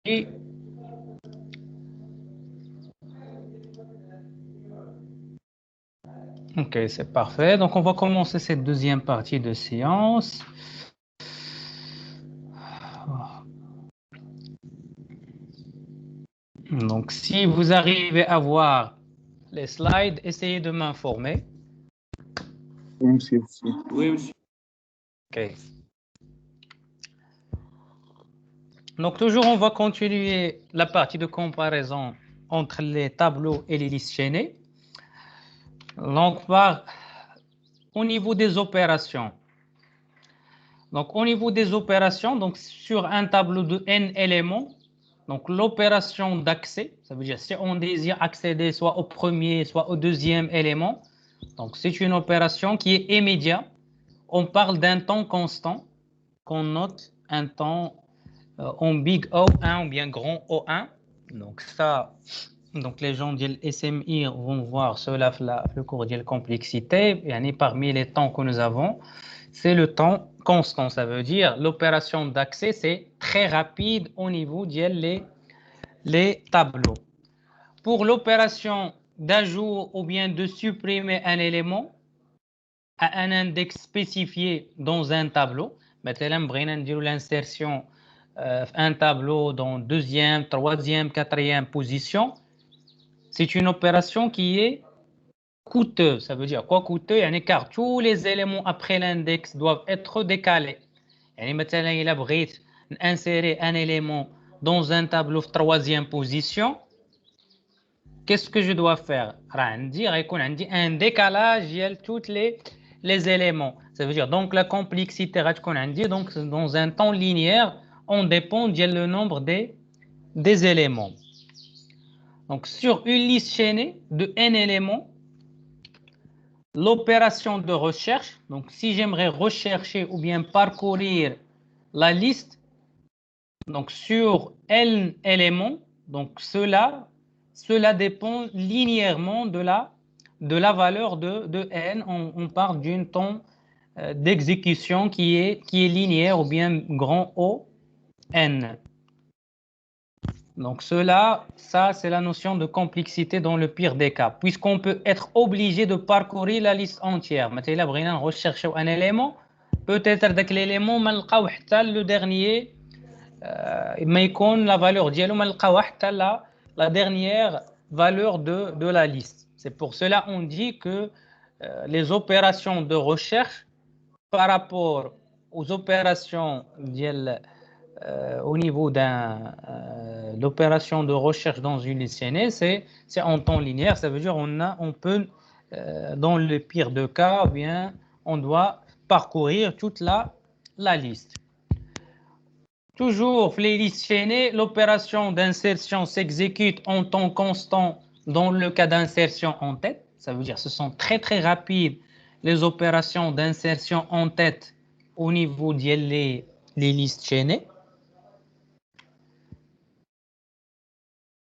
Ok, c'est parfait. Donc, on va commencer cette deuxième partie de séance. Donc, si vous arrivez à voir les slides, essayez de m'informer. Oui, monsieur. Oui, monsieur. Ok. Donc, toujours, on va continuer la partie de comparaison entre les tableaux et les listes chaînées. Donc, au niveau des opérations. Donc, au niveau des opérations, donc sur un tableau de n éléments, donc l'opération d'accès, ça veut dire si on désire accéder soit au premier, soit au deuxième élément, donc c'est une opération qui est immédiate. On parle d'un temps constant qu'on note un temps en big O1 ou bien grand O1. Donc ça, donc les gens de SMI vont voir cela le cours de complexité. Et parmi les temps que nous avons, c'est le temps constant. Ça veut dire l'opération d'accès, c'est très rapide au niveau de les tableaux. Pour l'opération d'ajout ou bien de supprimer un élément à un index spécifié dans un tableau, مثلا بغينا نديرو l'insertion un tableau dans deuxième, troisième, quatrième position, c'est une opération qui est coûteuse. Ça veut dire quoi coûteux? Car tous les éléments après l'index doivent être décalés. مثلا إلا بغيت insérer un élément dans un tableau de troisième position, qu'est-ce que je dois faire? Un décalage de tous les éléments. Ça veut dire donc la complexité donc dans un temps linéaire, on dépend du nombre des éléments. Donc sur une liste chaînée de n éléments, l'opération de recherche, donc si j'aimerais rechercher ou bien parcourir la liste, donc sur n éléments, donc cela dépend linéairement de la valeur de n. On parle d'un temps d'exécution qui est linéaire ou bien grand O n. Donc ça c'est la notion de complexité dans le pire des cas, puisqu'on peut être obligé de parcourir la liste entière. Maintenant, là, بغينا rechercher un élément, peut-être que l'élément ما نلقاو حتى le dernier ما يكون la valeur ديالو ما نلقاوها حتى la dernière valeur de la liste. C'est pour cela on dit que les opérations de recherche par rapport aux opérations au niveau de l'opération de recherche dans une liste chaînée, c'est en temps linéaire. Ça veut dire on peut, dans le pire des cas, bien, on doit parcourir toute la liste. Toujours, les listes chaînées, l'opération d'insertion s'exécute en temps constant dans le cas d'insertion en tête. Ça veut dire ce sont très très rapides les opérations d'insertion en tête au niveau des listes chaînées.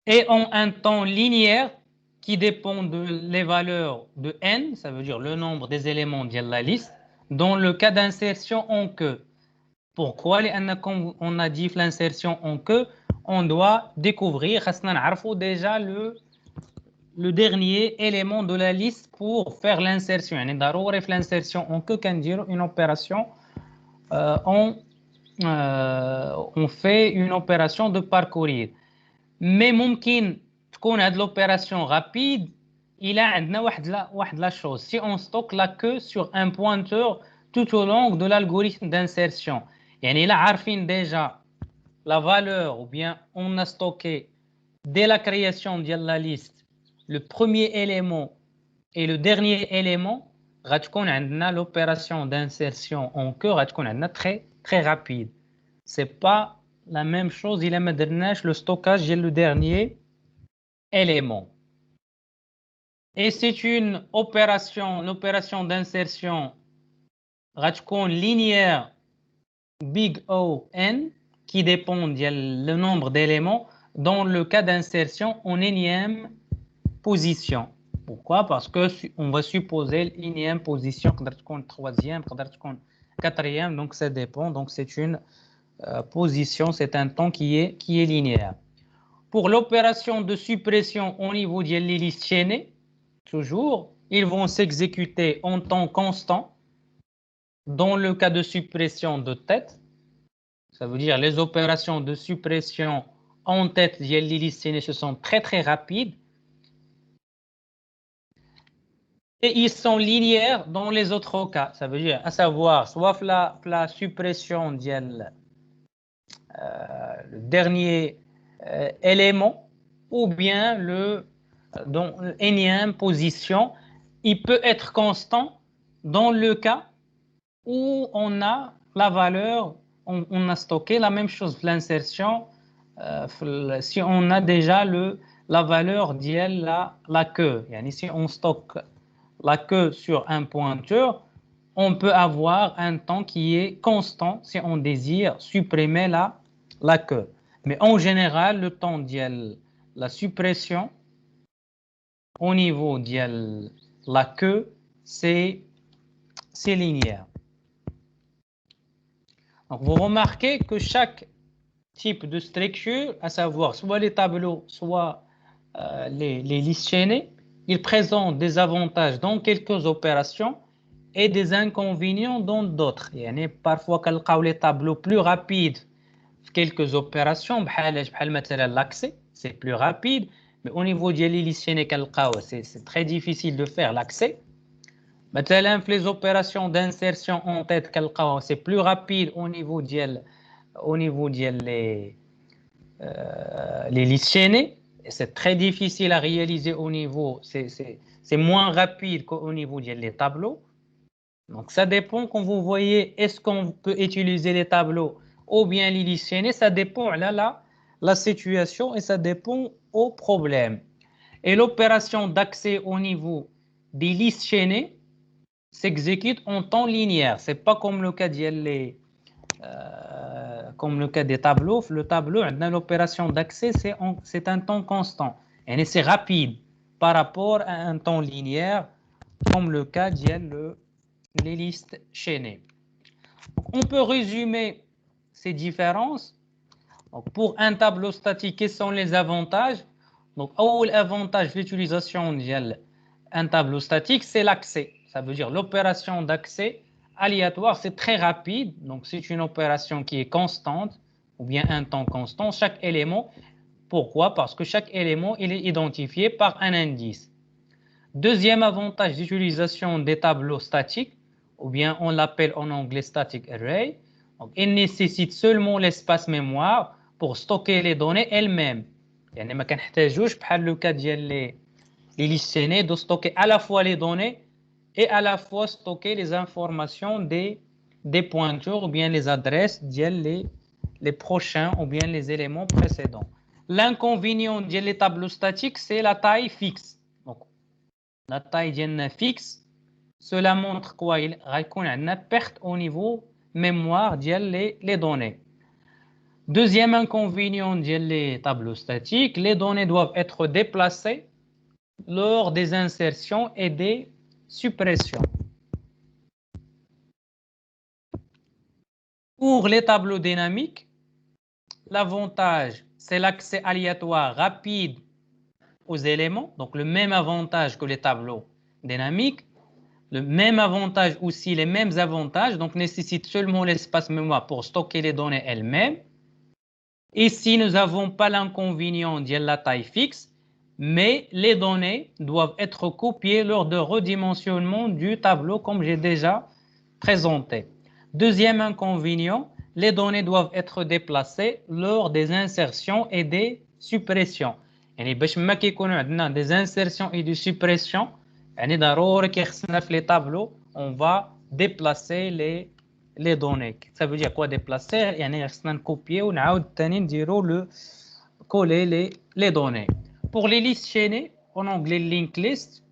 Et en un temps linéaire qui dépend des valeurs de n, ça veut dire le nombre des éléments de la liste, dans le cas d'insertion en queue. Pourquoi? Comme on a dit l'insertion en queue, on doit découvrir déjà le dernier élément de la liste pour faire l'insertion. L'insertion en queue can dire une opération, on fait une opération de parcourir. Mais ممكن تكون هذه l'opération rapide il a عندنا واحد la chose. Si on stocke la queue sur un pointeur tout au long de l'algorithme d'insertion, يعني là عارفين déjà la valeur ou bien on a stocké dès la création de la liste le premier élément et le dernier élément, غتكون عندنا l'opération d'insertion en queue غتكون عندنا très très rapide. C'est pas la même chose, il a le stockage et le dernier élément. Et c'est une opération, l'opération d'insertion linéaire big O n qui dépend du nombre d'éléments dans le cas d'insertion en énième position. Pourquoi? Parce que on va supposer l'énième position, troisième, quatrième, donc ça dépend. Donc c'est une position, c'est un temps qui est linéaire. Pour l'opération de suppression au niveau de les listes chaînées, toujours, ils vont s'exécuter en temps constant dans le cas de suppression de tête. Ça veut dire les opérations de suppression en tête de les listes chaînées, ce sont très très rapides. Et ils sont linéaires dans les autres cas. Ça veut dire, à savoir, soit la suppression le dernier élément, ou bien dans l'énième position, il peut être constant dans le cas où on a la valeur, on a stocké la même chose, l'insertion, si on a déjà la valeur de la queue. Yani si on stocke la queue sur un pointeur, on peut avoir un temps qui est constant si on désire supprimer la queue. Mais en général, le temps de la suppression au niveau de la queue, c'est linéaire. Donc, vous remarquez que chaque type de structure, à savoir soit les tableaux, soit les listes chaînées, ils présentent des avantages dans quelques opérations et des inconvénients dans d'autres. Yani, parfois, on les tableaux plus rapides quelques opérations, l'accès, c'est plus rapide, mais au niveau de les listes chaînées, c'est très difficile de faire l'accès. Les opérations d'insertion en tête, c'est plus rapide au niveau de les listes chaînées. C'est très difficile à réaliser au niveau, c'est moins rapide qu'au niveau des tableaux. Donc ça dépend quand vous voyez, est-ce qu'on peut utiliser les tableaux ou bien les listes chaînées, ça dépend la situation et ça dépend au problème. Et l'opération d'accès au niveau des listes chaînées s'exécute en temps linéaire. C'est pas comme le cas des tableaux. Le tableau, l'opération d'accès, c'est un temps constant. Et c'est rapide par rapport à un temps linéaire, comme le cas les listes chaînées. On peut résumer ces différences. Donc, pour un tableau statique, quels sont les avantages? Donc, l'avantage de l'utilisation d'un tableau statique, c'est l'accès. Ça veut dire l'opération d'accès aléatoire, c'est très rapide. Donc, c'est une opération qui est constante ou bien un temps constant. Chaque élément, pourquoi? Parce que chaque élément, il est identifié par un indice. Deuxième avantage d'utilisation des tableaux statiques, ou bien on l'appelle en anglais static array. Donc, il nécessite seulement l'espace mémoire pour stocker les données elles-mêmes. يعني ما كنحتاجوش بحال le cas ديال les listes chaînées de stocker à la fois les données et à la fois stocker les informations des pointures ou bien les adresses ديال les prochains ou bien les éléments précédents. L'inconvénient des tableaux statiques, c'est la taille fixe. Donc, la taille fixe, cela montre quoi? Il y a une perte au niveau mémoire les données. Deuxième inconvénient des tableaux statiques, les données doivent être déplacées lors des insertions et des suppressions. Pour les tableaux dynamiques, l'avantage, c'est l'accès aléatoire rapide aux éléments, donc le même avantage que les tableaux dynamiques. Le même avantage aussi, les mêmes avantages, donc nécessite seulement l'espace mémoire pour stocker les données elles-mêmes. Ici, nous n'avons pas l'inconvénient de la taille fixe, mais les données doivent être copiées lors de redimensionnement du tableau, comme j'ai déjà présenté. Deuxième inconvénient, les données doivent être déplacées lors des insertions et des suppressions. يعني باش ما كيكونوا عندنا des insertions et des suppressions, يعني ضروري كيخصنا في les tableaux, on va déplacer les données. Ça veut dire quoi déplacer? يعني خصنا copier ونعاود ثاني نديروا coller les données. Pour les listes chaînées, en anglais linked list,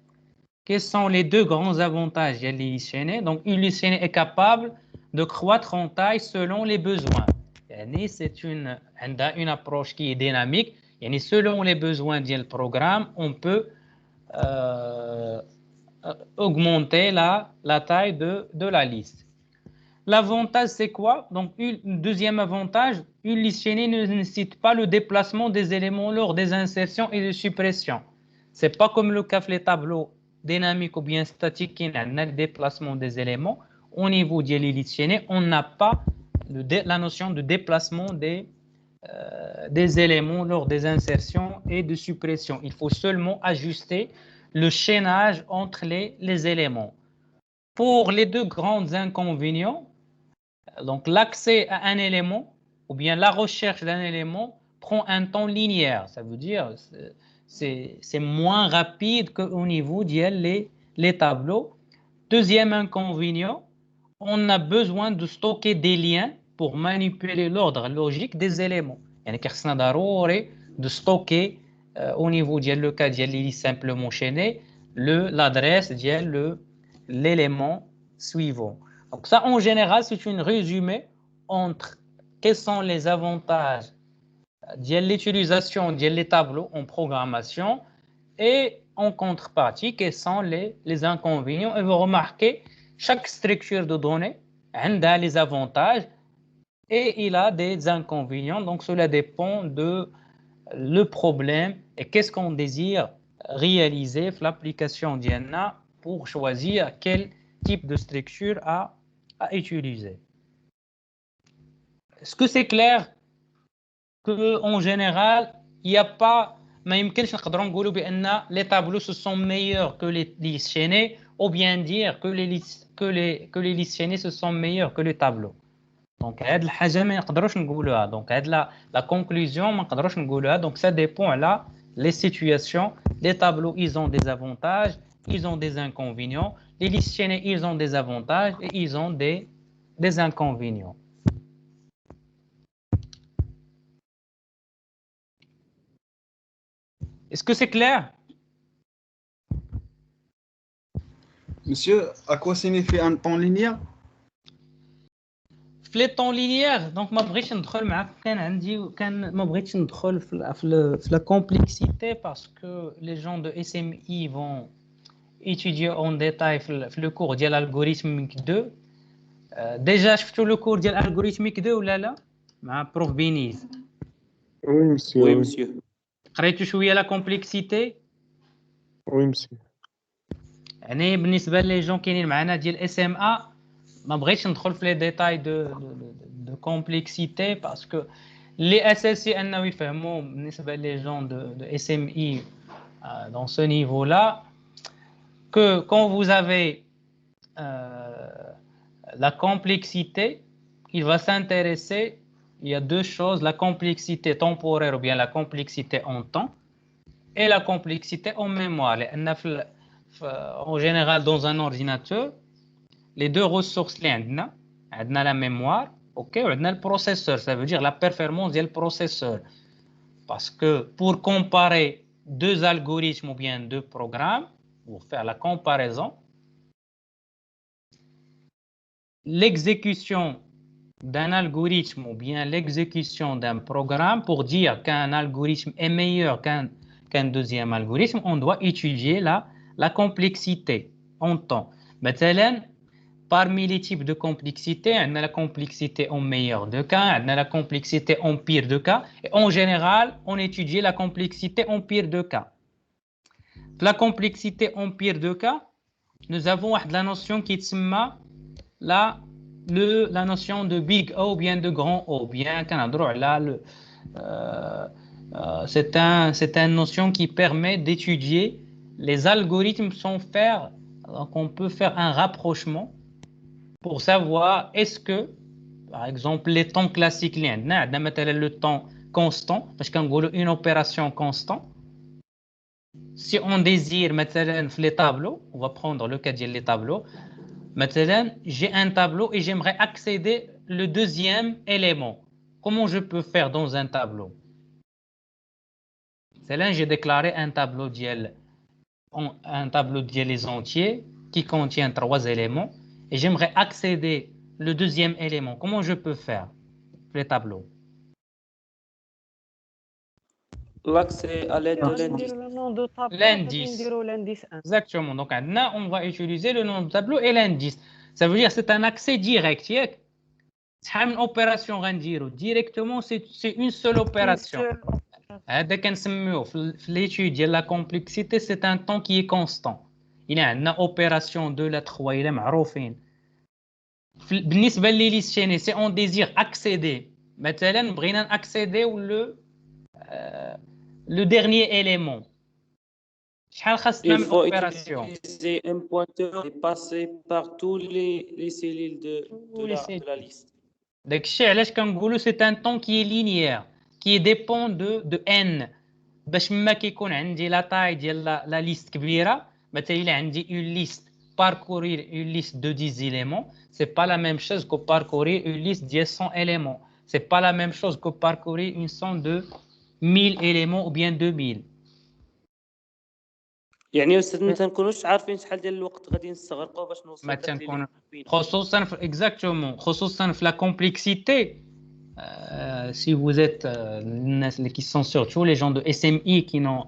quels sont les deux grands avantages des listes chaînées? Donc une liste chaînée est capable de croître en taille selon les besoins. يعني c'est une approche qui est dynamique. يعني selon les besoins du programme, on peut augmenter la taille de la liste. L'avantage, c'est quoi? Donc, deuxième avantage, une liste chaînée ne nécessite pas le déplacement des éléments lors des insertions et des suppressions. Ce n'est pas comme le cas les tableaux dynamiques ou bien statiques qui ont le déplacement des éléments. Au niveau de la liste chaînée, on n'a pas la notion de déplacement des éléments lors des insertions et de suppressions. Il faut seulement ajuster le chaînage entre les éléments. Pour les deux grands inconvénients, donc l'accès à un élément ou bien la recherche d'un élément prend un temps linéaire. Ça veut dire c'est moins rapide qu'au niveau les tableaux. Deuxième inconvénient, on a besoin de stocker des liens pour manipuler l'ordre logique des éléments. يعني كيخصنا ضروري de stocker au niveau le cas ديال simplement chaîné l'adresse ديال l'élément suivant. Donc ça en général c'est une résumé entre quels sont les avantages de l'utilisation des tableaux en programmation et en contrepartie quels sont les inconvénients. Et vous remarquez chaque structure de données a les avantages et il a des inconvénients. Donc, cela dépend de le problème et qu'est-ce qu'on désire réaliser l'application d'IANA pour choisir quel type de structure à utiliser. Est-ce que c'est clair qu'en général, il n'y a pas, ما يمكنش نقدروا نقولوا بأن les tableaux se sont meilleurs que les listes chaînées ou bien dire que les listes chaînées se sont meilleurs que les tableaux. Donc هاد الحاجه ما نقدروش نقولوها. Donc هاد la conclusion ما نقدروش نقولوها. Donc ça dépend là les situations. Les tableaux ils ont des avantages, ils ont des inconvénients. Les listes chaînées ils ont des avantages et ils ont des inconvénients. Est-ce que c'est clair? Monsieur, à quoi signifie un temps linéaire? في لي طون لينيير دونك ما بغيتش ندخل معاك ما بغيتش ندخل في لا كومبلكسيتي باسكو لي جون دو اس ام اي فون étudier en détail في لو كور ديال الالغوريثميك 2 ديجا شفتوا لو كور ديال الالغوريثميك 2 ولا لا مع بروف بينيز Oui, monsieur. Oui, monsieur. قريتوا شويه لا كومبلكسيتي Oui, monsieur. يعني بالنسبه لي جون كاينين معنا ديال اس ام ا ما بغيتش ندخل في لي ديتاي دو كومبلكسيتي باسكو اللي اساسي انه يفهموا بالنسبه لي جون دو اس ام اي dans ce niveau là que quand vous avez la complexité il va s'intéresser il y a deux choses la complexité temporaire ou bien la complexité en temps et la complexité en mémoire en général dans un ordinateur les deux ressources on a la mémoire ok on a le processeur ça veut dire la performance du processeur parce que pour comparer deux algorithmes ou bien deux programmes pour faire la comparaison l'exécution d'un algorithme ou bien l'exécution d'un programme pour dire qu'un algorithme est meilleur qu'un deuxième algorithme on doit étudier la complexité en temps مثلا parmi les types de complexité, on a la complexité en meilleur de cas, on a la complexité en pire de cas. Et en général, on étudie la complexité en pire de cas. La complexité en pire de cas, nous avons la notion qui est la notion de big O ou bien de grand O. Bien c'est une notion qui permet d'étudier les algorithmes sans faire, donc on peut faire un rapprochement pour savoir est-ce que, par exemple, les temps classiques, le temps constant, parce qu'on a une opération constante. Si on désire, les tableaux, on va prendre le cas des tableaux. Maintenant, j'ai un tableau et j'aimerais accéder le deuxième élément. Comment je peux faire dans un tableau? C'est là j'ai déclaré un tableau les entiers qui contient 3 éléments. Et j'aimerais accéder le deuxième élément. Comment je peux faire les tableaux? L'accès à l'aide de l'indice. L'indice. Exactement. Donc, maintenant, on va utiliser le nom de tableau et l'indice. Ça veut dire c'est un accès direct. C'est une opération directement, c'est une seule opération. هذا كنسميوه في l'étude ديال la complexité, c'est un temps qui est constant. Il y a une opération de la 3 إلا معروفين. بالنسبة لليست chainée, c'est on désire accéder. مثلا بغينا accéder le dernier élément. شحال خاصنا من opération. Il faut utiliser un pointeur et passer par tous les cellules de la liste. داكشي علاش كنقولوا c'est un temps qui est linéaire, qui dépend de n. باش ما كيكون عندي لا طاي ديال لا ليست كبيره، مثلا الا عندي une liste parcourir une liste de 10 éléments, c'est pas la même chose que parcourir une liste de 100 éléments. C'est pas la même chose que parcourir une somme de 1000 éléments ou bien 2000. يعني استاذ ما تنكونوش عارفين شحال ديال الوقت غادي نستغرقوا باش نوصل ما تنكون خصوصا في exactement خصوصا في la complexité. Si vous êtes الناس اللي كيسون surtout les gens de SMI qui n'ont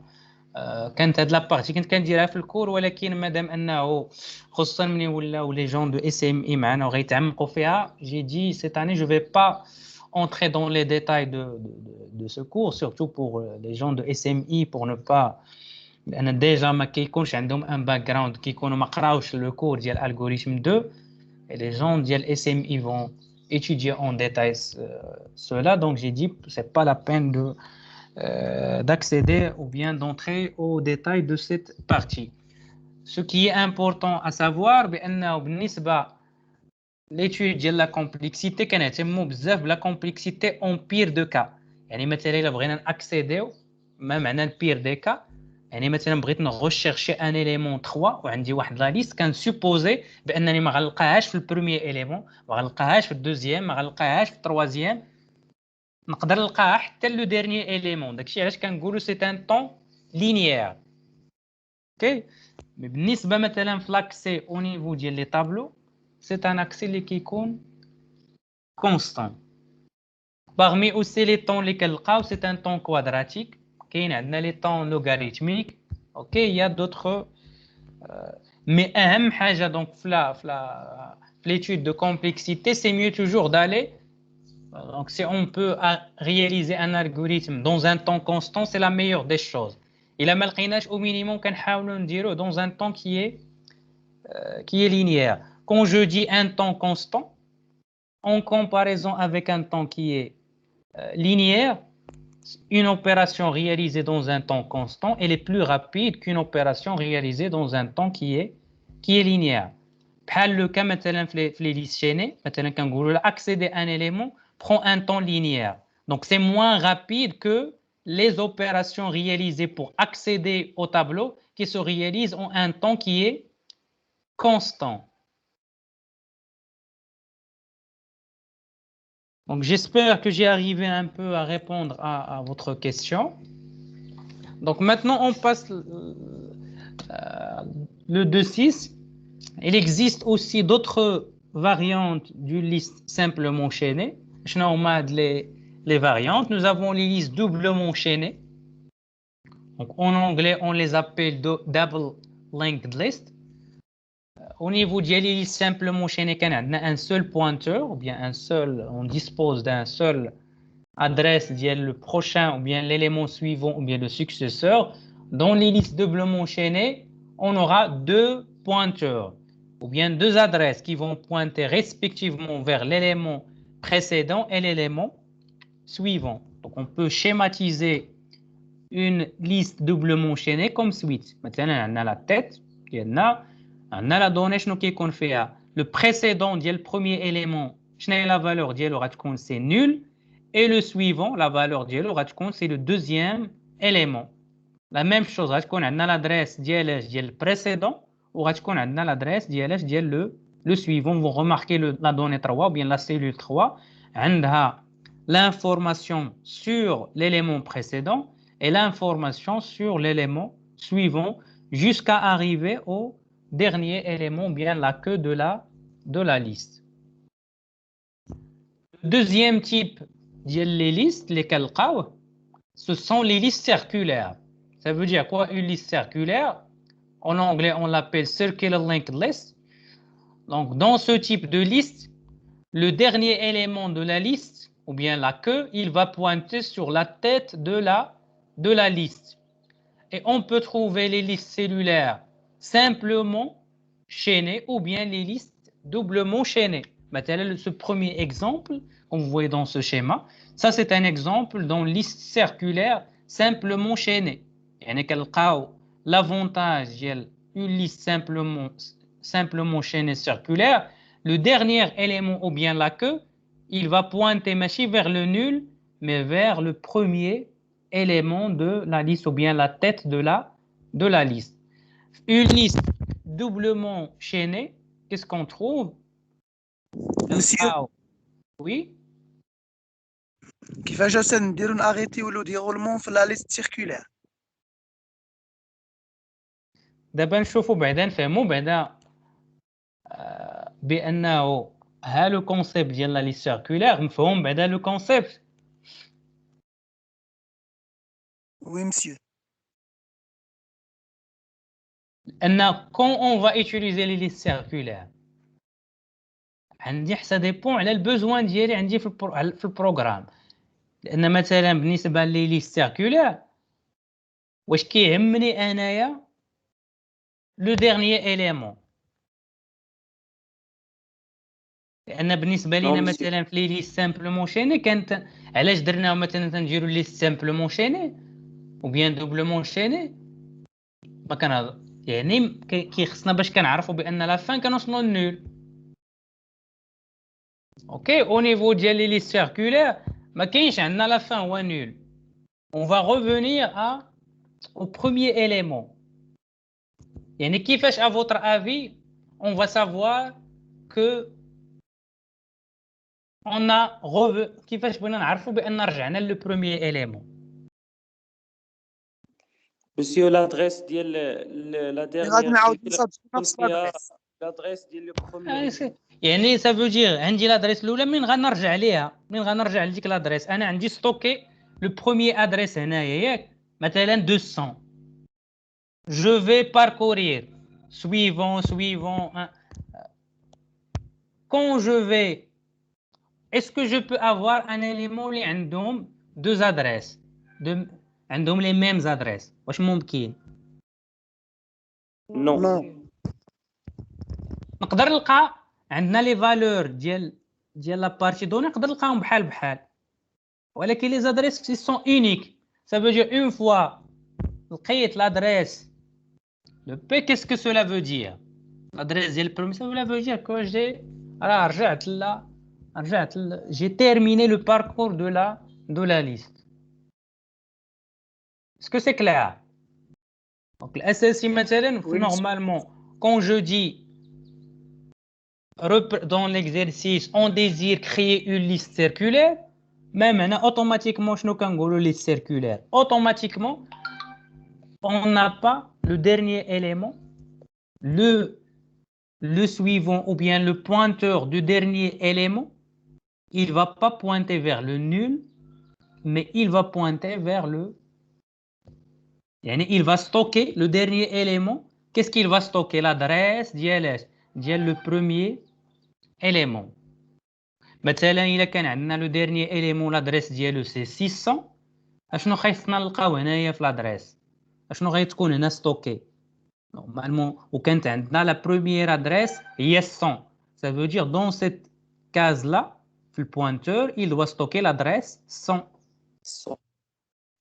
كانت هاد لابارتي كنت كنديرها في الكور، ولكن مادام انه خصوصا ملي ولاو لي جون دو اس ام اي معنا وغيتعمقوا فيها، جي دي سيت اني جو في با entrer dans les détails de ce cours, surtout pour les gens de SMI, pour ne pas لان ديجا ما كيكونش عندهم ان باك جراوند، كيكونوا ما قراوش لو كور ديال الالغوريثم 2 et les gens ديال SMI vont étudier en détail cela. Donc j'ai dit c'est pas la peine de d'accéder ou bien d'entrer aux détails de cette partie. Ce qui est important à savoir, بأنه بالنسبة l'étude ديال la complexité كنهتموا بزاف بلا complexité en pire de cas. يعني مثلا إلا بغينا نأكسيديو ما معنى pire des cas، يعني مثلا بغيت نغوشيرشي ان اليمون 3 وعندي واحد لا ليست كنسوبوزي بانني ما غنلقاهاش في البروميير اليمون، ما غنلقاهاش في الدوزيام، ما غنلقاهاش في التروازيام، نقدر نلقاها حتى لو ديرني اليمون. داكشي علاش كنقولوا سي ان طون لينيير. اوكي، مي بالنسبه مثلا في لاكسي او نيفو ديال لي طابلو، سي ان اكسي اللي كيكون كونستان. باغمي اوسي لي طون اللي كنلقاو سي ان طون كوادراتيك، كاين عندنا لي طون لوغاريتميك. اوكي، يا دوطخ مي اهم حاجه دونك في l'étude de complexité, c'est mieux toujours d'aller. Donc, si on peut réaliser un algorithme dans un temps constant, c'est la meilleure des choses. Il a malgré au minimum qu'on dire dans un temps qui est linéaire. Quand je dis un temps constant, en comparaison avec un temps qui est linéaire, une opération réalisée dans un temps constant, elle est plus rapide qu'une opération réalisée dans un temps qui est linéaire. بحال le cas مثلا في les listes chaînées، مثلا كنقولوا accéder à un élément prend un temps linéaire. Donc c'est moins rapide que les opérations réalisées pour accéder au tableau qui se réalisent en un temps qui est constant. Donc j'espère que j'ai arrivé un peu à répondre à votre question. Donc maintenant on passe le 2.6. Il existe aussi d'autres variantes d'une liste simplement chaînée. Les variantes, nous avons les listes doublement chaînées. Donc en anglais, on les appelle double linked list. Au niveau des listes simplement chaînées, on a un seul pointeur, ou bien on dispose d'un seul adresse le prochain, ou bien l'élément suivant, ou bien le successeur. Dans les listes doublement chaînées, on aura deux pointeurs, ou bien deux adresses qui vont pointer respectivement vers l'élément précédent et l'élément suivant. Donc on peut schématiser une liste doublement chaînée comme suite. Maintenant on a la tête, on a la donnée qui fait le précédent le premier élément, la valeur c'est nul, et le suivant, la valeur c'est le deuxième élément. La même chose, on a l'adresse du précédent ou on a l'adresse le suivant. Vous remarquez la donnée 3 ou bien la cellule 3, on a l'information sur l'élément précédent et l'information sur l'élément suivant jusqu'à arriver au dernier élément, bien la queue de la liste. Le deuxième type de listes, ce sont les listes circulaires. Ça veut dire quoi une liste circulaire? En anglais, on l'appelle circular linked list. Donc, dans ce type de liste, le dernier élément de la liste, ou bien la queue, il va pointer sur la tête de la liste. Et on peut trouver les listes cellulaires simplement chaînées ou bien les listes doublement chaînées. Maintenant, ce premier exemple, comme vous voyez dans ce schéma, ça c'est un exemple dans liste circulaire simplement chaînée. L'avantage d'une liste simplement chaînée circulaire, le dernier élément ou bien la queue, il va pointer machine vers le nul, mais vers le premier élément de la liste ou bien la tête de la liste. Une liste doublement chaînée, qu'est-ce qu'on trouve? Monsieur, oui. كيفاش نديرو ناريتيو لو ديرولمون في لا ليست سيركولير؟ دابا نشوفوا بعدا نفهموا بعدا بانه ها لو كونسيبت ديال لا ليست سيركولير مفهوم بعدا لو كونسيبت. وي مسيو. ان كون اون فا utiliser لي ليست سيركولير عندي حسا ديبون على البوزوان ديالي عندي في البروغرام. لان مثلا بالنسبه لي ليست سيركولير واش كيهمني انايا لو ديرنيي اليمون. لان بالنسبه لينا مثلا في لي ليست سامبلومون شيني كانت علاش درناها مثلا تنديروا ليست سامبلومون شيني ou bien doublement chaîné ما كان يعني كيخصنا باش كنعرفوا بان لا فان كنوصلوا للنول. اوكي او نيفو ديال لي ليست سيركولير ما كاينش عندنا لا فان هو نول. on va revenir au premier élément. يعني كيفاش à votre avis on va savoir que on a كيفاش بغينا نعرفوا بان رجعنا لو premier élément. Monsieur, l'adresse de la dernière l'adresse du premier. يعني ça veut dire عندي l'adresse الاولى من غنرجع ليها من غنرجع لديك l'adresse. انا عندي ستوكي le premier adresse هنايا ياك مثلا 200. je vais parcourir suivant quand je vais est-ce que je peux avoir un élément اللي عندهم deux adresses عندهم les mêmes adresses واش ممكن؟ Non. نقدر نلقى عندنا لي فالور ديال لا بارتي دوني نقدر نلقاهم بحال ولكن لي زادريس سي سون اونيك. ça veut dire une fois لقيت l'adresse le p qu'est-ce que cela veut dire l'adresse ديال البرومي ça veut dire que راه رجعت j'ai terminé le parcours de la liste. est-ce que c'est clair? donc الاساسي مثلا normalement quand je dis dans l'exercice on désire créer une liste circulaire même automatiquement شنو كنقولوا liste circulaire automatiquement on n'a pas le dernier élément le suivant ou bien le pointeur du dernier élément il va pas pointer vers le nul mais il va pointer vers le il va stocker le dernier élément. Qu'est-ce qu'il va stocker? L'adresse ديال le premier élément. مثلا الا كان عندنا لو dernier élément l'adresse ديالو سي 600 اشنو خاصنا نلقاو هنايا في l'adresse اشنو غتكون هنا ستوكي نورمالمون وكانت عندنا لا première adresse هي 100 ça veut dire dans cette case là في البوينتور il doit stocker l'adresse 100.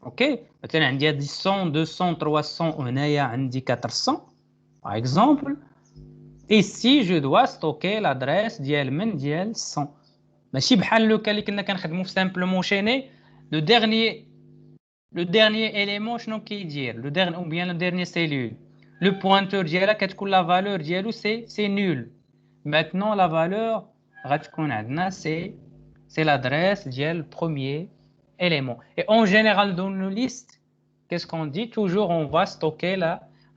اوكي مثلا عندي هذه 100 200 300 وهنايا عندي 400 par exemple. ici je dois stocker l'adresse ديال 100 ماشي بحال لو كان اللي كنا كنخدموا في سامبلومون شيني لو dernier élément شنو كيدير لو dernier ou bien le dernier cellule le pointeur ديالها كتكون la valeur ديالو c'est nul. maintenant la valeur غتكون عندنا c'est l'adresse ديال le premier élément. Et en général dans nos listes qu'est-ce qu'on dit? toujours on va stocker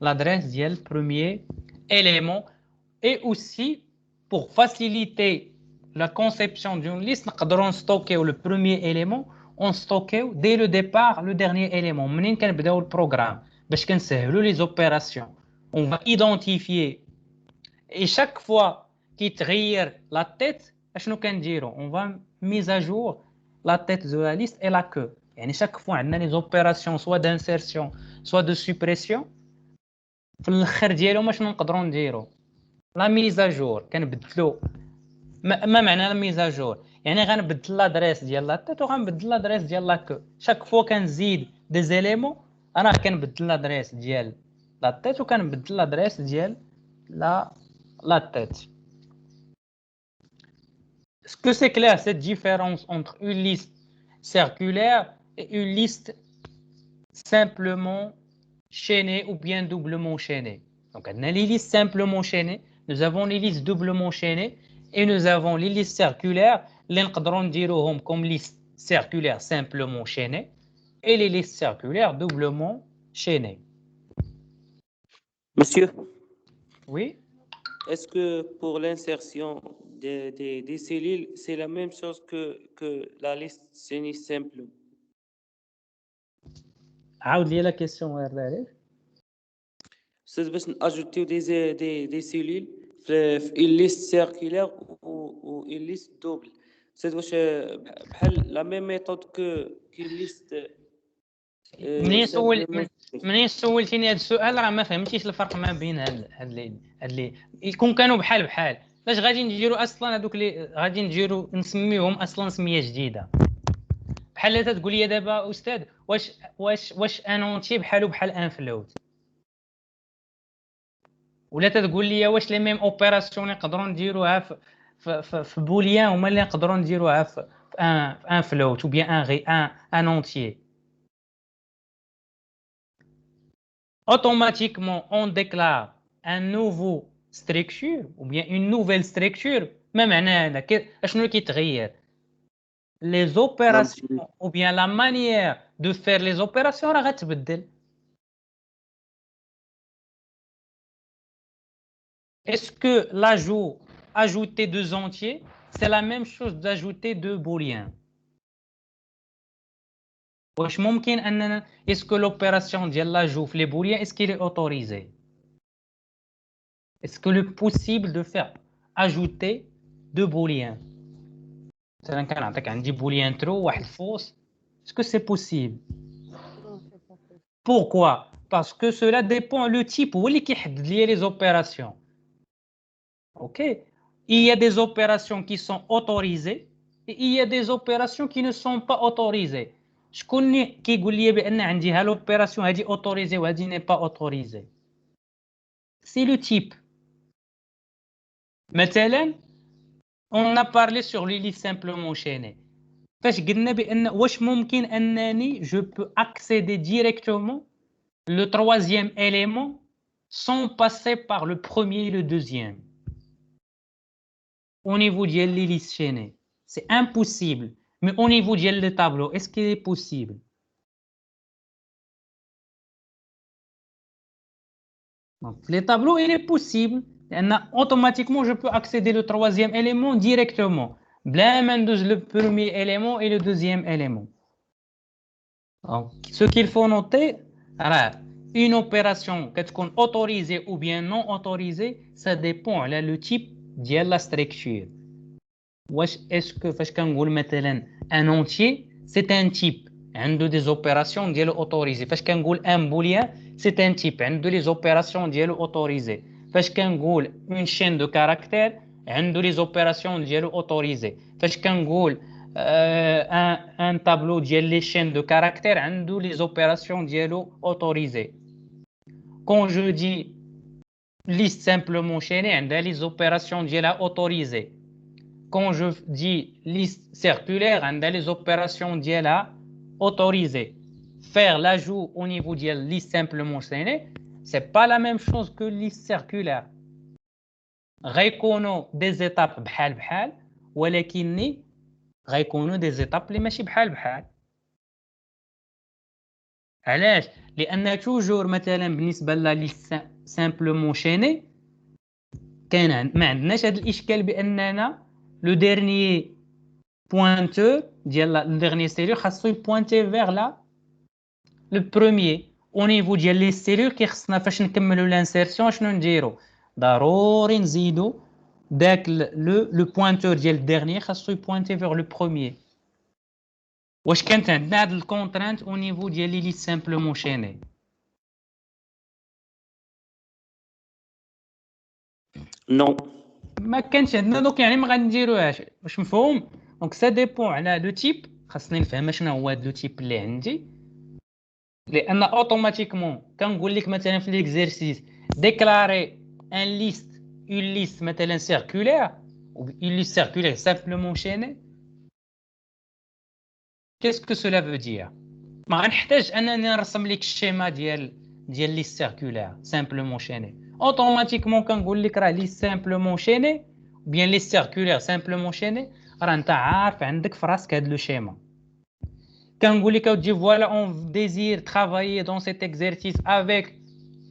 l'adresse ديال le premier élément. Et aussi pour faciliter la conception d'une liste نقدروا نستوكيو le premier élément on stocke dès le départ le dernier élément منين كنبداو البروغرام باش كنسهلوا les opérations. on va identifier et chaque fois كيتغير لا تيت اشنو كنديرو اون فا ميز ا جور لا تيت دو لا ليست اي لا كو يعني شاك فوا عندنا لي زوبيراسيون سوا دانسيرسيون سوا دو سوبريسيون في الاخر ديالهم شنو نقدروا نديرو لا ميز ا جور كنبدلو ما معنى لا ميز ا جور يعني غنبدل لادريس ديال لا تيت وغنبدل لادريس ديال لا كو شاك فوا كنزيد دي زيليمون انا كنبدل لادريس ديال لا تيت وكنبدل لادريس ديال la tête. Est-ce que c'est clair cette différence entre une liste circulaire et une liste simplement chaînée ou bien doublement chaînée? Donc, on a les listes simplement chaînées, nous avons les listes doublement chaînées et nous avons les listes circulaires, les نقدروا نديروهم comme liste circulaire simplement chaînée et les listes circulaires doublement chaînées. Monsieur, Oui. est-ce que pour l'insertion des cellules, c'est la même chose que la liste chaînée simple? عاود لي لا كيسيون غير عليه. C'est باش ناجوتيو des cellules في une liste circulaire ou une liste double. C'est واش بحال la même méthode que une liste منين سولتيني هذا السؤال راه ما فهمتيش الفرق ما بين هاد اللي يكون كانوا بحال لاش غادي نديروا اصلا هذوك اللي غادي نديروا نسميوهم اصلا سميه جديده بحال تتقول لي دابا استاذ واش ان اونتي بحالو بحال ان فلوت ولا تتقول لي واش لي ميم اوبيراسيون نقدروا نديروها في بوليان هما اللي نقدروا نديروها في ان فلوت ou bien un entier. Automatiquement on déclare un nouveau structure ou bien une nouvelle structure ما معنى هذا اشنو اللي كيتغير les opérations ou bien la manière de faire les opérations راه غتبدل. Est-ce que ajouter deux entiers c'est la même chose d'ajouter deux booléens? واش ممكن اننا est-ce que l'opération ديال l'ajout في les booléens est-ce qu'il est autorisé? Est-ce que le possible de faire ajouter deux booléens مثلا كنعطيك عندي booléen true واحد false est-ce que c'est possible? Pourquoi? Parce que cela dépend le type هو اللي كيحدد لي les opérations. OK, il y a des opérations qui sont autorisées et il y a des opérations qui ne sont pas autorisées. شكون كيقول لي بان عندي ها لوبيراسيون هذه اوتوريزي وهذه ني با اوتوريزي؟ سي لو تيب. مثلا on a parlé sur les listes simplement chaînées فاش قلنا بان واش ممكن انني je peux accéder directement le troisième élément sans passer par le premier et le deuxième au niveau ديال les listes chaînées. C'est impossible. Mais au niveau du tableau, est-ce qu'il est possible? Donc, les tableaux, il est possible. Automatiquement, je peux accéder au troisième élément directement. Le premier élément et le deuxième élément. Donc, ce qu'il faut noter, une opération qu'est-ce qu'on autorisée ou bien non autorisée, ça dépend le type de la structure. Est-ce que un entier c'est un type عنده des opérations ديالو autorisées فاش كنقول un booléen c'est un type عنده les opérations ديالو autorisées فاش كنقول une chaîne de caractères عنده les opérations ديالو autorisées فاش كنقول un tableau ديال les chaînes de caractères عنده les opérations ديالو autorisées. Quand je dis liste simplement chaînée عندها les opérations ديالها autorisées. Quand je dis liste circulaire, on a les opérations d'IELA autorisées. Faire l'ajout au niveau de la liste simplement chaînée, ce n'est pas la même chose que liste circulaire. غيكونوا des étapes بحال بحال ولكن غيكونوا des étapes اللي ماشي بحال بحال. علاش؟ لأن توجور مثلا بالنسبة لا ليست simplement chaînée كاين ما عندناش هذا الإشكال بأننا le dernier pointeur le dernier cellule خاصو pointer vers le premier au niveau ديال les cellules كيخصنا فاش نكملوا l'insertion شنو نديرو ضروري نزيدو داك le pointeur ديال الديرني خاصو يبوينتي vers le premier. واش كانت عندنا هاد الكونترانت au niveau ديال لي ليست سامبلومون شيني؟ نو. ما كانش عندنا دوك يعني ما غنديروهاش. واش مفهوم؟ دونك سا ديبون على لو تيب. خاصني نفهم شنو هو هاد لو تيب اللي عندي، لان اوتوماتيكمون كنقول لك مثلا في ليكزيرسيس ديكلاري ان ليست اون ليست مثلا سيركولير ou une liste circulaire simplement chaînée. Qu'est-ce que cela veut dire? ما غنحتاج انني نرسم لك الشيما ديال ليست سيركولير سامبلومون شيني. اوتوماتيكمون كنقول لك راه ليست سامبلومون شيني بيان ليست سيركولير سامبلومون شيني، راه انت عارف عندك في راسك هاد لو شيما. كنقول لك اودي فوالا اون ديزير ترافايي دون سيت اكزرسيس افيك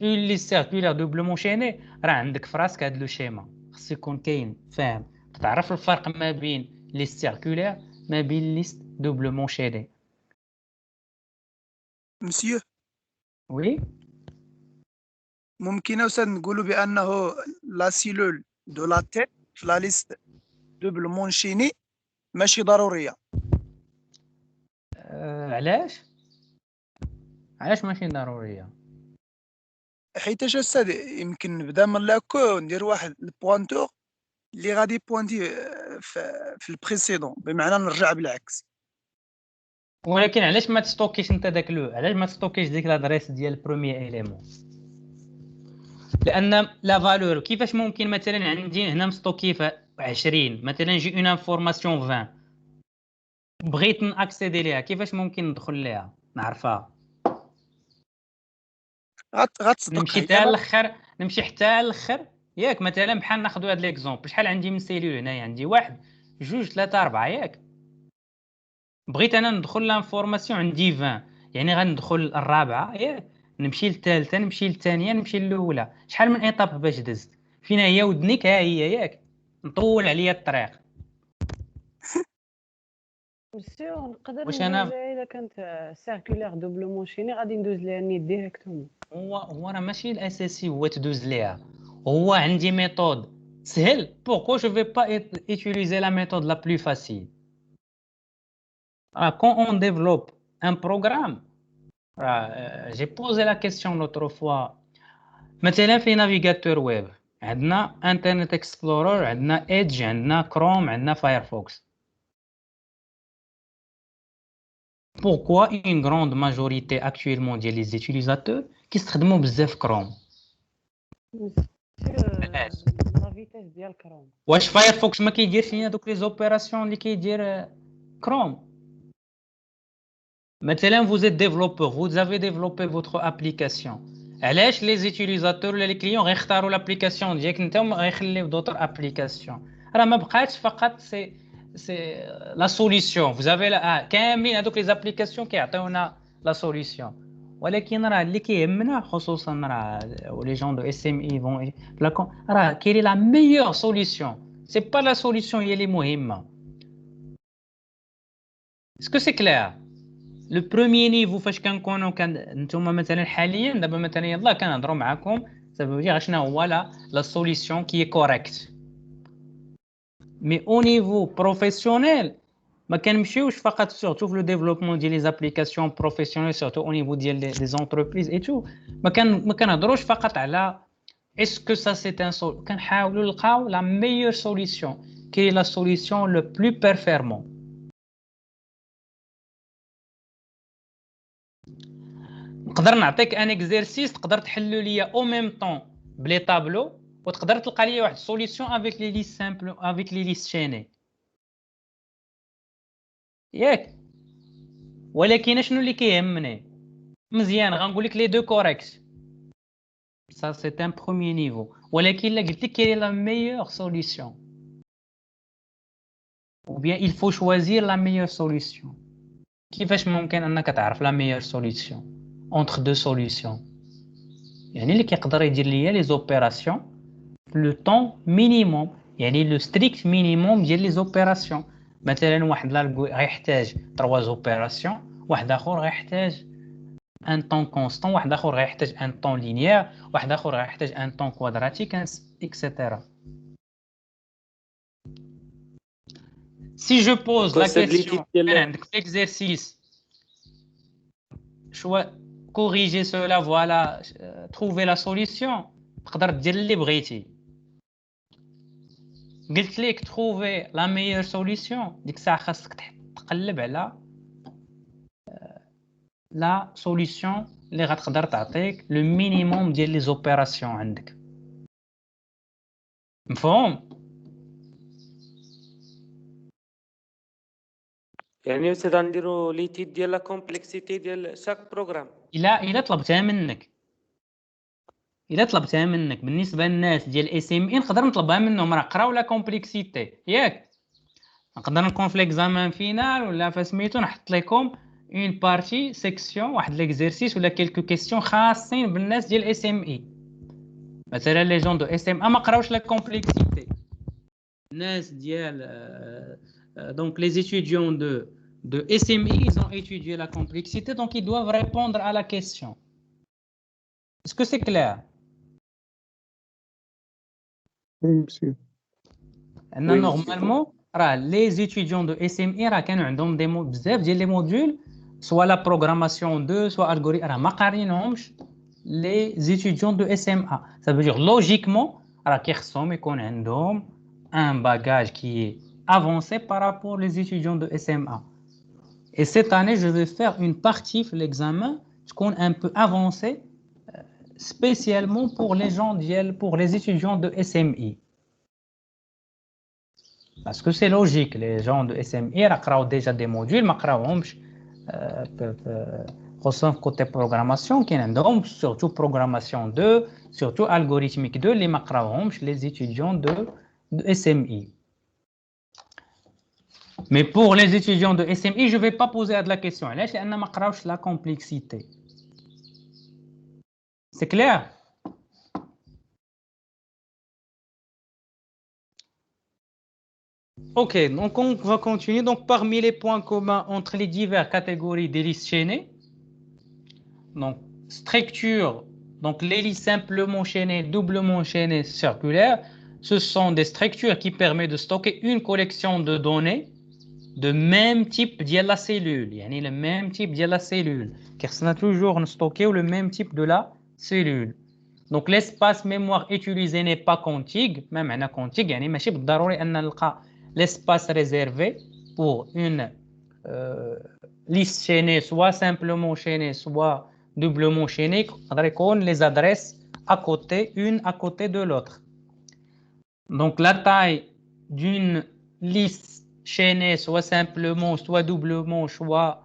اون ليست سيركولير دوبلومون شيني، راه عندك في راسك هاد لو شيما. خص يكون كاين فاهم تعرف الفرق ما بين ليست سيركولير ما بين ليست دوبلومون شيني. مسيو وي ممكن أستاذ نقولوا بأنه لا سيلول دو لا تيت في لا ليست دوبلومون شيني ماشي ضرورية. علاش ماشي ضروريه؟ حيتاش أستاذ يمكن نبدا من لاكو ندير واحد البوانتور اللي غادي بوانتي في البريسيدون، بمعنى نرجع بالعكس. ولكن علاش ما تستوكيش انت داك علاش ما تستوكيش ديك لادريس ديال البروميير ايليمون؟ لان لا فالور كيفاش ممكن مثلا عندي هنا مستوكي في 20 مثلا نجي اون انفورماسيون 20 بغيت ناكسيدي ليها، كيفاش ممكن ندخل ليها نعرفها؟ غتصدق نمشي هي حتى الاخر، نمشي حتى الاخر ياك. مثلا بحال ناخذوا هذا ليكزومبل، شحال عندي من سيلول هنايا؟ عندي 1 2 3 4 ياك. بغيت انا ندخل لانفورماسيون عندي 20، يعني غندخل الرابعه ياك، نمشي للثالثه، نمشي للثانيه، نمشي للاولى. شحال من ايطاب باش دزت؟ فينا هي ودنيك؟ ها هي ياك. نطول عليا الطريق. مسيو نقدر واش ندوز انا لها الا كانت سيركولير دوبلومون شيني غادي ندوز لها نيت ديريكتومون. هو راه ماشي الاساسي هو تدوز ليها. هو عندي ميثود سهل. pourquoi je vais pas utiliser la méthode la plus facile? Quand on développe un programme, j'ai posé la question l'autre fois. مثلا في نافيغاتور ويب عندنا انترنت اكسبلورر، عندنا ايدج، عندنا كروم، عندنا فايرفوكس. pourquoi une grande majorité actuellement ديال les utilisateurs كيستخدموا بزاف كروم؟ لا فيتاس ديال كروم. واش فايرفوكس ما كيديرش لينا دوك لي زوبيراسيون اللي كيدير كروم؟ مثلا vous êtes développeur, vous avez développé votre application. علاش les utilisateurs ولا les clients غيختاروا l'application ديالك انت وما غيخليو d'autres applications؟ راه ما بقاتش فقط سي لا سوليسيون. vous avez كاملين هذوك لي زابليكاسيون كيعطيونا لا سوليسيون، ولكن راه اللي كيهمنا خصوصا راه لي جون دو اس ام اي فون راه كاين لا ميور سوليسيون. سي با لا سوليسيون هي اللي مهمه. اسكو سي كلير؟ لو بروميير نيفو فاش كنكونوا نتوما مثلا حاليا دابا مثلا يلاه كنهضروا معكم سبب ديال شنو هو لا سوليسيون كي كوريكت. مي او نيفو بروفيسيونيل ما كنمشيوش فقط سورتو في لو ديفلوبمون ديال لي زابليكاسيون بروفيسيونيل سورتو او نيفو ديال لي زونتربريز اي تو. ما كنهضروش فقط على اسكو سا سي ان كنحاولوا نلقاو لا ميور سوليسيون كي لا سوليسيون لو بلو بيرفورمون. نقدر نعطيك ان اكزرسيس تقدر تحلو ليا او ميم طون بلي طابلو، وتقدر تلقى ليا واحد سوليسيون افيك لي ليست سامبل افيك لي ليست شيني ياك. ولكن شنو اللي كيهمني؟ مزيان غنقول لك لي دو كوريكت سا سي ان بروميير نيفو، ولكن الا قلت لك كاين لا ميور سوليسيون ou bien il faut choisir la meilleure solution. كيفاش ممكن انك تعرف لا ميور سوليسيون entre deux solutions؟ يعني اللي كيقدر يدير ليا لي زوبيراسيون في لو طون مينيموم، يعني لو ستريكت مينيموم ديال لي زوبيراسيون. مثلا واحد غيحتاج 3 زوبيراسيون، واحد اخر غيحتاج ان طون كونستون، واحد اخر غيحتاج ان طون لينيير، واحد اخر غيحتاج ان طون كوادراتيك اكسيتيرا. Si je pose la كونسيبت question, ليتيد ديال عندك l'exercice, corriger cela, voilà, trouver la solution, تقدر دير اللي بغيتي. قلت لك trouver la meilleure solution، ديك الساعة خاصك تقلب على لا solution اللي غتقدر تعطيك le minimum ديال les opérations عندك. مفهوم؟ يعني أستاذ غنديرو ليتيد ديال لا كومبلكسيتي ديال شاك بروغرام. إلا طلبتها منك بالنسبه للناس ديال اس ام اي نقدر نطلبها منهم، راه قراو لا كومبلكسيتي ياك. نقدر نكون في ليكزامان فينال ولا فسميتو نحط لكم اون بارتي سيكسيون، واحد ليكزيرسيس ولا كيلكو كيسيون خاصين بالناس ديال اس ام اي. مثلا لي جون دو اس ام ا ما قراوش لا كومبلكسيتي. الناس ديال donc les étudiants de SMI, ils ont étudié la complexité, donc ils doivent répondre à la question. Est-ce que c'est clair? Oui, monsieur. Normalement, les étudiants de SMI راه كانوا عندهم دي بزاف ديال لي موديول، soit la programmation 2 soit algorithme، راه ما قارينهمش les étudiants de SMA. Ça veut dire logiquement راه كيخصهم يكون عندهم un bagage qui est avancé par rapport aux étudiants de SMA. Et cette année, je vais faire une partie de l'examen تكون un peu avancée spécialement pour les gens pour les étudiants de SMI. Parce que c'est logique, les gens de SMI ont déjà des modules, mais côté programmation, surtout programmation 2, surtout algorithmique 2, les étudiants de SMI. Mais pour les étudiants de SMI, je ne vais pas poser de la question. Là, c'est la complexité. C'est clair? Ok, donc on va continuer. Donc parmi les points communs entre les diverses catégories d'hélices chaînées, donc structure, donc l'hélice simplement chaînée, doublement chaînée, circulaire, ce sont des structures qui permettent de stocker une collection de données de même type de la cellule. Yani le même type de la cellule. Car ça a toujours stocké le même type de la cellule. Donc l'espace mémoire utilisé n'est pas contigue, même un contigue, يعني ماشي بالضروري أن نلقى l'espace réservé pour une liste chaînée, soit simplement chaînée, soit doublement chaînée, les adresses à côté, une à côté de l'autre. Donc la taille d'une liste chaînée, soit simplement, soit doublement, soit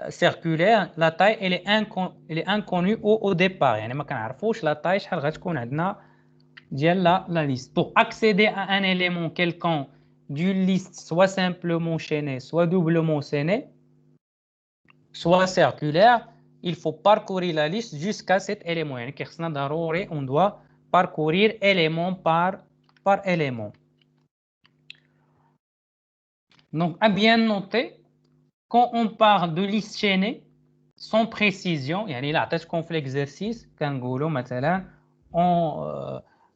circulaire, la taille elle est inconnue au départ. يعني ما كنعرفوش la taille شحال غتكون عندنا ديال la liste. Pour accéder à un élément quelconque d'une liste, soit simplement chaînée, soit doublement chaînée, soit circulaire, il faut parcourir la liste jusqu'à cet élément. يعني كيخصنا ضروري on doit parcourir élément par élément. Donc à bien noter, quand on parle de liste chaînée sans précision, يعني là عطيتكم في l'exercice كنقولوا مثلا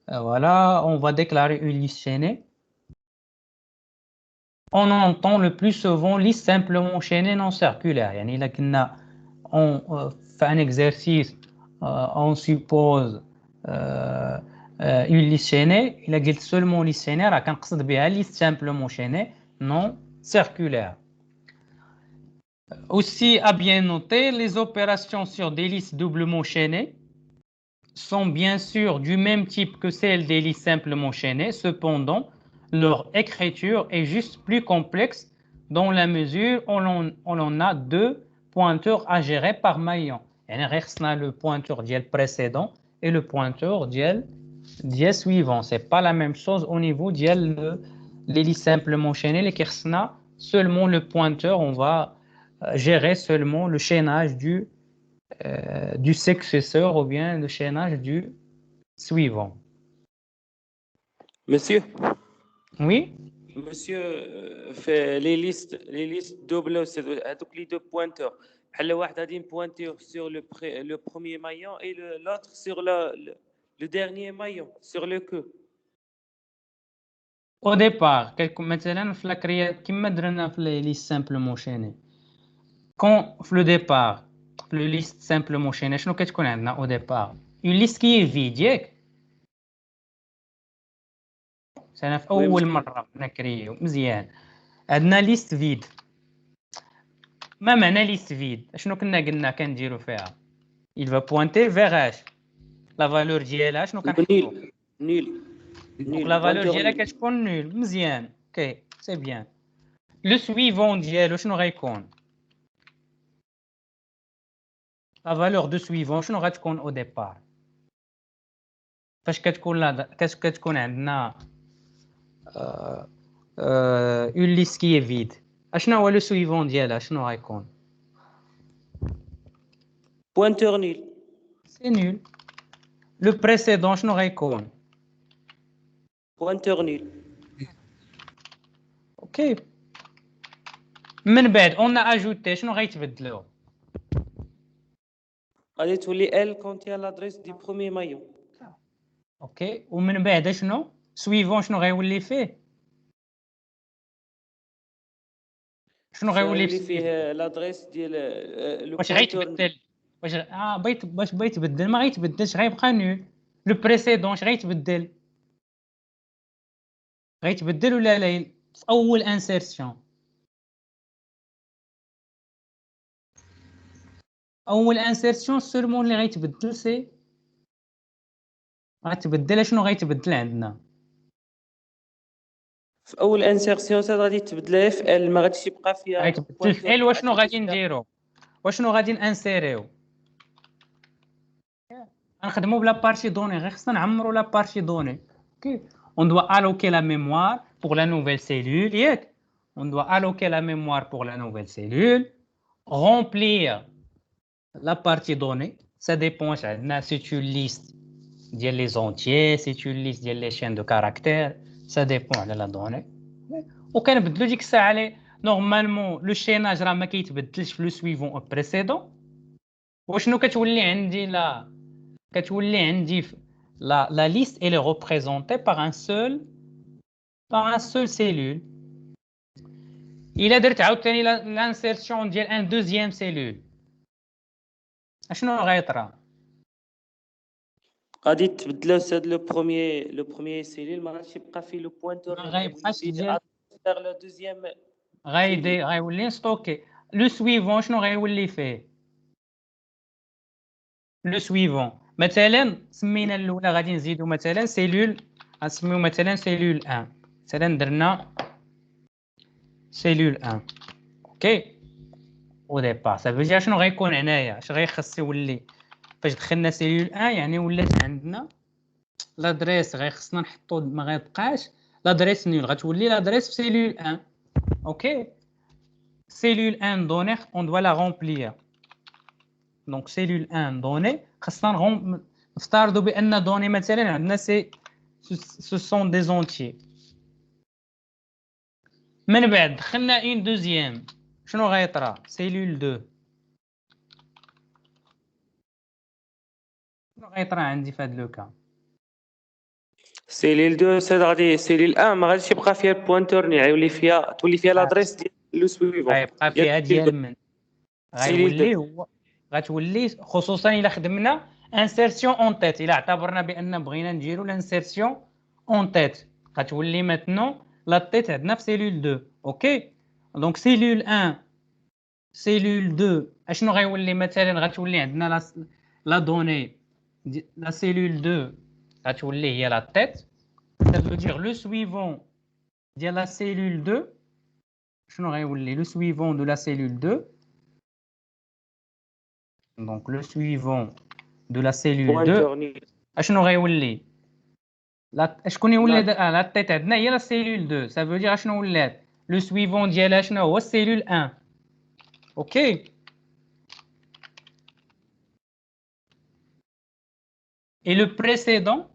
voilà, on va déclarer une liste chaînée. On entend le plus souvent liste simplement chaînée non circulaire. يعني là كنا on fait un exercice, on suppose une liste chaînée. Il a dit seulement liste chaînée, راه كنقصد بها liste simplement chaînée non circulaire. Aussi à bien noter, les opérations sur des listes doublement chaînées sont bien sûr du même type que celles des listes simplement chaînées. Cependant, leur écriture est juste plus complexe dans la mesure où on a deux pointeurs à gérer par maillon. On a le pointeur précédent et le pointeur suivant. Ce n'est pas la même chose au niveau des listes simplement chaînées. Les seulement le pointeur, on va gérer seulement le chaînage du successeur ou bien le chaînage du suivant. Monsieur. Oui. Monsieur, fait les listes doubles, هذوك les deux pointeurs. بحال واحد غادي pointeur sur le premier maillon et l'autre sur le dernier maillon, sur le queue. او ديبار مثلا في لاكريا كيما درنا في لي ليست سامبلومون شيني كون في لو ديبار في لو ليست سامبلومون شيني شنو كتكون عندنا او ديبار اون ليست كي فيد ياك مثلا في اول مره نكريو مزيان عندنا ليست فيد ما معنى ليست فيد شنو كنا قلنا كنديرو فيها il va pointer vers اش لا فالور ديالها شنو كنحطو نيل نيل دونك لا فالور ديالها كتكون نول مزيان اوكي سي بيان لو سويفون ديالو شنو غيكون لا فالور دو سويفون شنو غتكون او ديبار فاش كتكون عندنا اون ليست كي فيد اشنو هو لو سويفون ديالها شنو غيكون بوينتور نيل سي نول لو بريسيدون شنو غيكون بوينتور نيل اوكي من بعد اون اجوتي شنو غيتبدلوا غادي تولي ال كونتي لادريس دي بروميي مايون اوكي ومن بعد شنو سويفون شنو غيولي فيه شنو غيولي فيه لادريس ديال لو واش غيتبدل واش باش بغيت يتبدل ما غيتبدلش غيبقى نول لو بريسيدون اش غيتبدل غيتبدل ولا لا في اول انسيرسيون اول انسيرسيون سولمون اللي غيتبدل سي غتبدل شنو غيتبدل عندنا في اول انسيرسيون غادي تبدل في ال ما غاديش يبقى فيها غيتبدل في ال واشنو غادي نديرو واشنو غادي نانسيريو غنخدمو بلا بارتي دوني غير خصنا نعمرو لا بارتي دوني اوكي on doit alloquer la mémoire pour la nouvelle cellule ياك on doit alloquer la mémoire pour la nouvelle cellule remplir la partie donnée ça dépend عندنا c'est une liste ديال les entiers c'est une liste ديال les chaînes de caractères ça dépend على la donnée وكنبدلو ديك الساعه على نورمالمون لو شيناج راه ما كيتبدلش في لو سويفون او بريسيدون وشنو كتولي عندي لا كتولي عندي la liste elle est représentée par un seul cellule الا درت عاوتاني لانسيرسيون ديال ان دوزيام سيلول اشنو غيطرا غادي تبدل هاد لو بروميي سيلول ما غاديش يبقى فيه لو بوينتور ما غيبقاش ديال لو دوزيام غيولي ستوكي لو سويفون شنو غيولي فيه لو سويفون مثلا سمينا الاولى غادي نزيدو مثلا سيلول غنسميو مثلا سيلول 1 مثلا درنا سيلول 1 اوكي او ديبار صافي دير شنو غيكون هنايا اش غيخص يولي فاش دخلنا سيلول 1 يعني ولات عندنا لادريس غيخصنا نحطو ما غيبقاش لادريس نول غتولي لادريس في سيلول 1 اوكي cellule 1 donnée on doit la remplir donc cellule 1 donnée خصنا نفترضوا بان دوني مثلا عندنا ce sont des entiers من بعد دخلنا une deuxième شنو غيطرا cellule 2 شنو غيطرا عندي في هذا لو كا سيلول 2 غادي سيلول 1 ما غاديش يبقى فيها البوينتور ني غيولي فيها تولي فيها لادريس ديال لو سويفون غيبقى فيها ديال من غيولي هو غتولي خصوصا الا خدمنا انسيرسيون اون تيت الا اعتبرنا بان بغينا نديرو لانسيرسيون اون تيت غتولي ماتنون لا تيت عندنا في سيلول 2 اوكي دونك سيلول 1 سيلول 2 اشنو غيولي مثلا غتولي عندنا لا دوني لا سيلول 2 غتولي هي لا تيت ça veut dire le suivant ديال لا سيلول 2 شنو غيولي لو سويفون دو لا سيلول 2 donc le suivant de la cellule 2 اشنو غيولي لا شكون يولي لا تيت عندنا هي لا سيلول 2 ça veut dire اشنو ولات لو سويفون ديالها شنو هو السيلول 1 اوكي et le précédent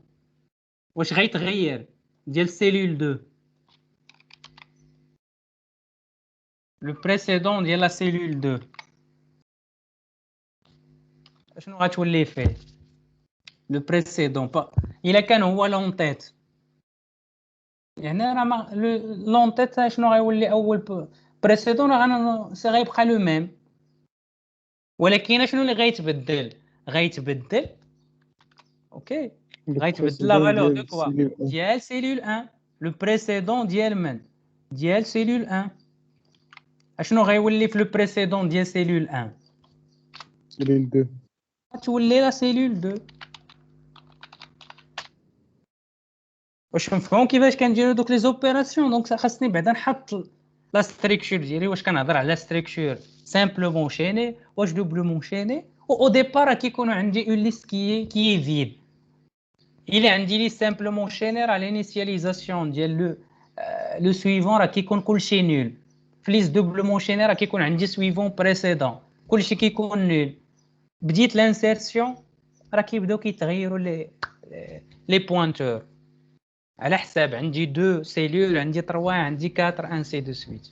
واش غيتغير ديال سيلول 2 le précédent ديال لا سيلول 2 شنو غتولي فيه لو بريسيدون با الا كان هو لون تيت يعني راه لون تيت شنو غيولي اول بريسيدون راه سي غيبقى لو ميم، ولكن شنو اللي غيتبدل اوكي Le غيتبدل لا précédent فالور دو ديال كوا cellule 1. ديال سيلول 1. لو بريسيدون ديال من ديال سيلول 1. اشنو غيولي في لو بريسيدون ديال سيلول 1؟ Cellule 2. غتولي لا سيلول 2. واش مفهوم كيفاش كنديروا دوك لي زوبيراسيون؟ دونك خاصني بعدا نحط لا ستركتور ديالي، واش كنهضر على ستركتور سامبلومون شيني واش دوبلومون شيني. او ديبار راه كيكونوا عندي اون ليست كي فيد. الا عندي لي سامبلومون شيني راه لينيسياليزاسيون ديال لو سويفون راه كيكون كلشي نول. في ليست دوبلومون شيني راه كيكون عندي سويفون بريسيدون كلشي كيكون نول. بديت لانسيرسيون راه كيبداو كيتغيروا لي بوينتور على حساب عندي 2 سيلول عندي 3 عندي 4 انسي دو سويت.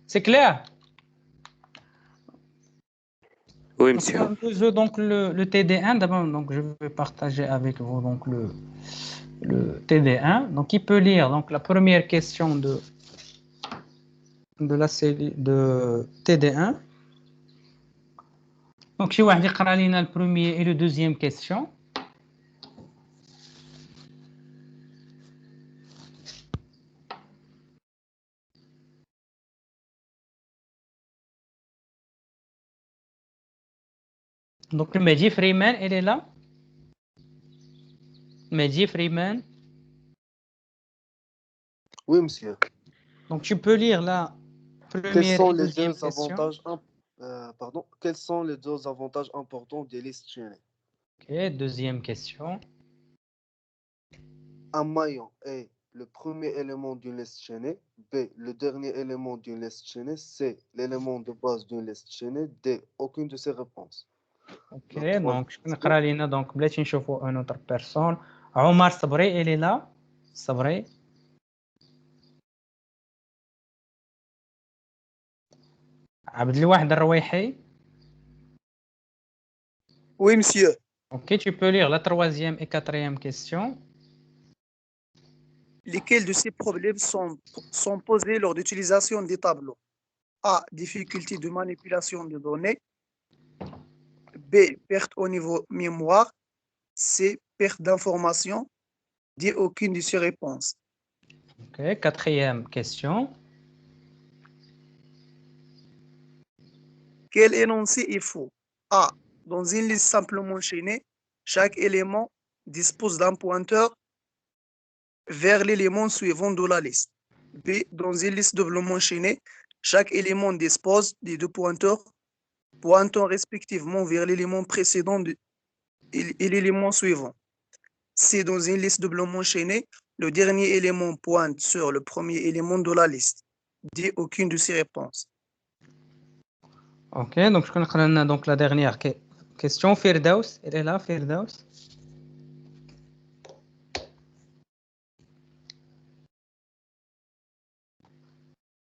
سي كلير. Oui, Donc monsieur. on donc le TD1 d'abord, donc je vais partager avec vous donc le TD1. Donc il peut lire donc la première question de la série de TD1. Donc شي واحد يقرا لينا le premier et le deuxième question. Donc Mehdi Freeman, elle est là. Mehdi Freeman. Oui, monsieur. Donc tu peux lire la Quels première sont et les deuxième deux question. avantages, quels sont les deux avantages importants des listes chaînées? Ok, deuxième question. Un maillon est le premier élément d'une liste chaînée. B, le dernier élément d'une liste chaînée. C, l'élément de base d'une liste chaînée. D, aucune de ces réponses. Ok, La troisième donc je question. نقرا لينا donc بلاتي نشوفوا un autre personne. عمر صبري elle est là. صبري. عبد الواحد الرويحي. Oui, monsieur. Ok, tu peux lire la troisième et quatrième question. Lesquels de ces problèmes sont posés lors d'utilisation des tableaux? A. Difficulté de manipulation de données. B. Perte au niveau mémoire. C. Perte d'information. D. Aucune de ces réponses. Ok, quatrième question. Quel énoncé est faux? A. Dans une liste simplement chaînée, chaque élément dispose d'un pointeur vers l'élément suivant de la liste. B. Dans une liste doublement chaînée, chaque élément dispose des deux pointeurs pointant respectivement vers l'élément précédent et l'élément suivant. C. Dans une liste doublement chaînée, le dernier élément pointe sur le premier élément de la liste. D. Aucune de ces réponses. Ok, donc je connais donc la dernière question. Firdaus, elle est là, Firdaus.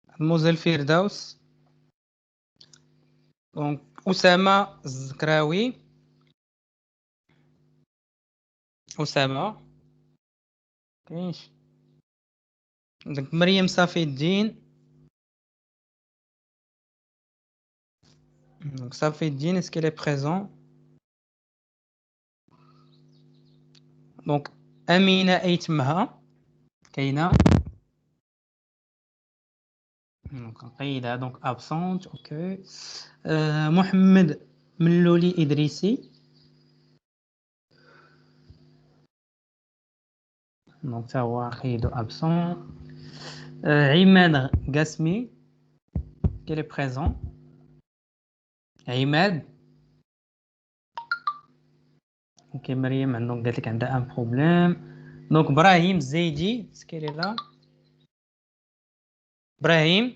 Mademoiselle Firdaus. Donc Oussama Zkraoui. Oussama. Ok. Donc Mariam Safieddine. Donc Safieddine, est-ce qu'elle est présente? Donc Amina Eitmaha. Kaina. Donc Qaïda, donc absente, ok. Mohamed Mlouli Idrissi. Donc ça va, Qaïda absent. Imad Gasmi, qui est présent. Imad. Ok, Mariam, donc قالت لك عندها un problème. Donc Brahim Zaidi, est-ce qu'elle est là? Brahim.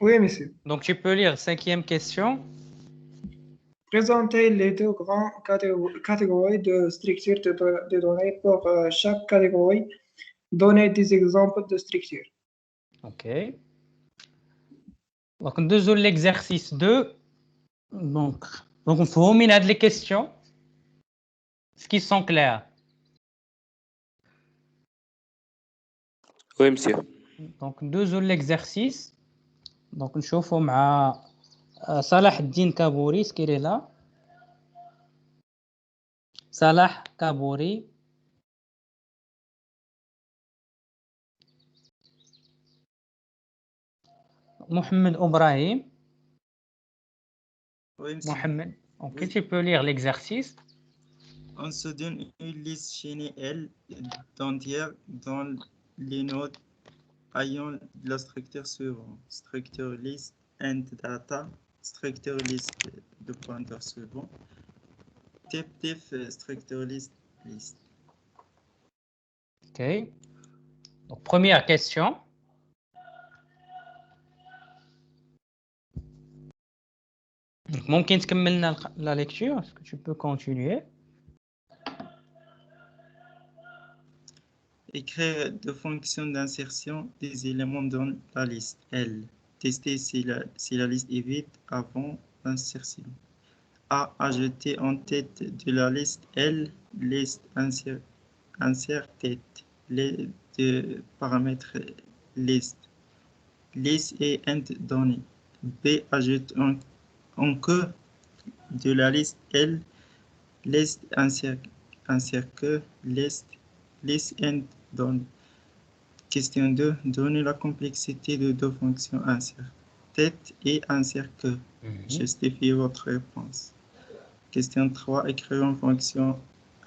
Oui, monsieur. Donc tu peux lire cinquième question. Présentez les deux grandes catégories de structures de données pour chaque catégorie. Donnez des exemples de structures. Ok. Donc nous l'exercice 2. Donc on faut mener les questions. Ce qui sont claires. Oui, monsieur. Donc, ندوزو l'exercice. Donc, نشوفوا مع صلاح الدين كابوري سكيري لا. صلاح كابوري. Mohamed Ibrahim. Oui, monsieur. Mohamed. Ok, Oui. tu peux lire l'exercice. On se donne une liste chaînée L d'entières dans les nodes ayant la structure suivante. Structure list and data. Structure list de pointeur suivant. Type diff structure list list. Ok. Donc, première question. Donc, ممكن تكملنا la lecture? Est-ce que tu peux continuer? Écrire deux fonctions d'insertion des éléments dans la liste L. Tester si la liste est vide avant l'insertion. A. Ajouter en tête de la liste L, liste insert tête. Les deux paramètres liste. Liste et int données. B. Ajoute en queue de la liste L, liste insert queue, liste int données. Question 2. Donner la complexité de deux fonctions insert tête et insert queue. Justifiez votre réponse. Question 3. Écrire une fonction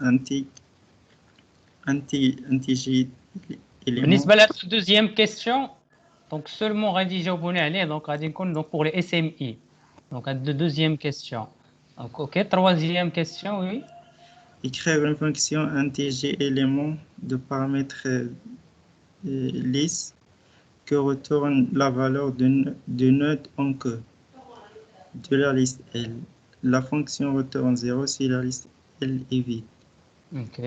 intégrée élément. بالنسبة la deuxième question, donc seulement غادي يجاوبوني عليه donc غادي نكون donc pour les SMI. Donc la deuxième question. Donc OK, troisième question, oui. Écrire une fonction intégrée élément de paramètre liste que retourne la valeur de node en queue de la liste L. La fonction retourne 0 si la liste L est vide. OK.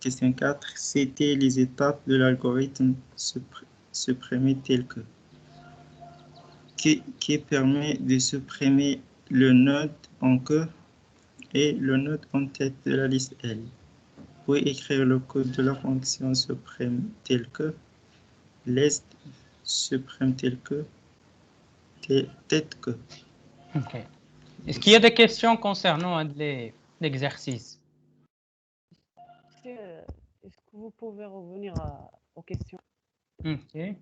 Question 4. Citer les étapes de l'algorithme supprimer tel que qui permet de supprimer le node en queue et le node en tête de la liste L. Puis écrire le code de la fonction supprime tel que list supprime tel que tête que. OK. Est-ce qu'il y a des questions concernant l'exercice? Est-ce que vous pouvez revenir aux questions? OK.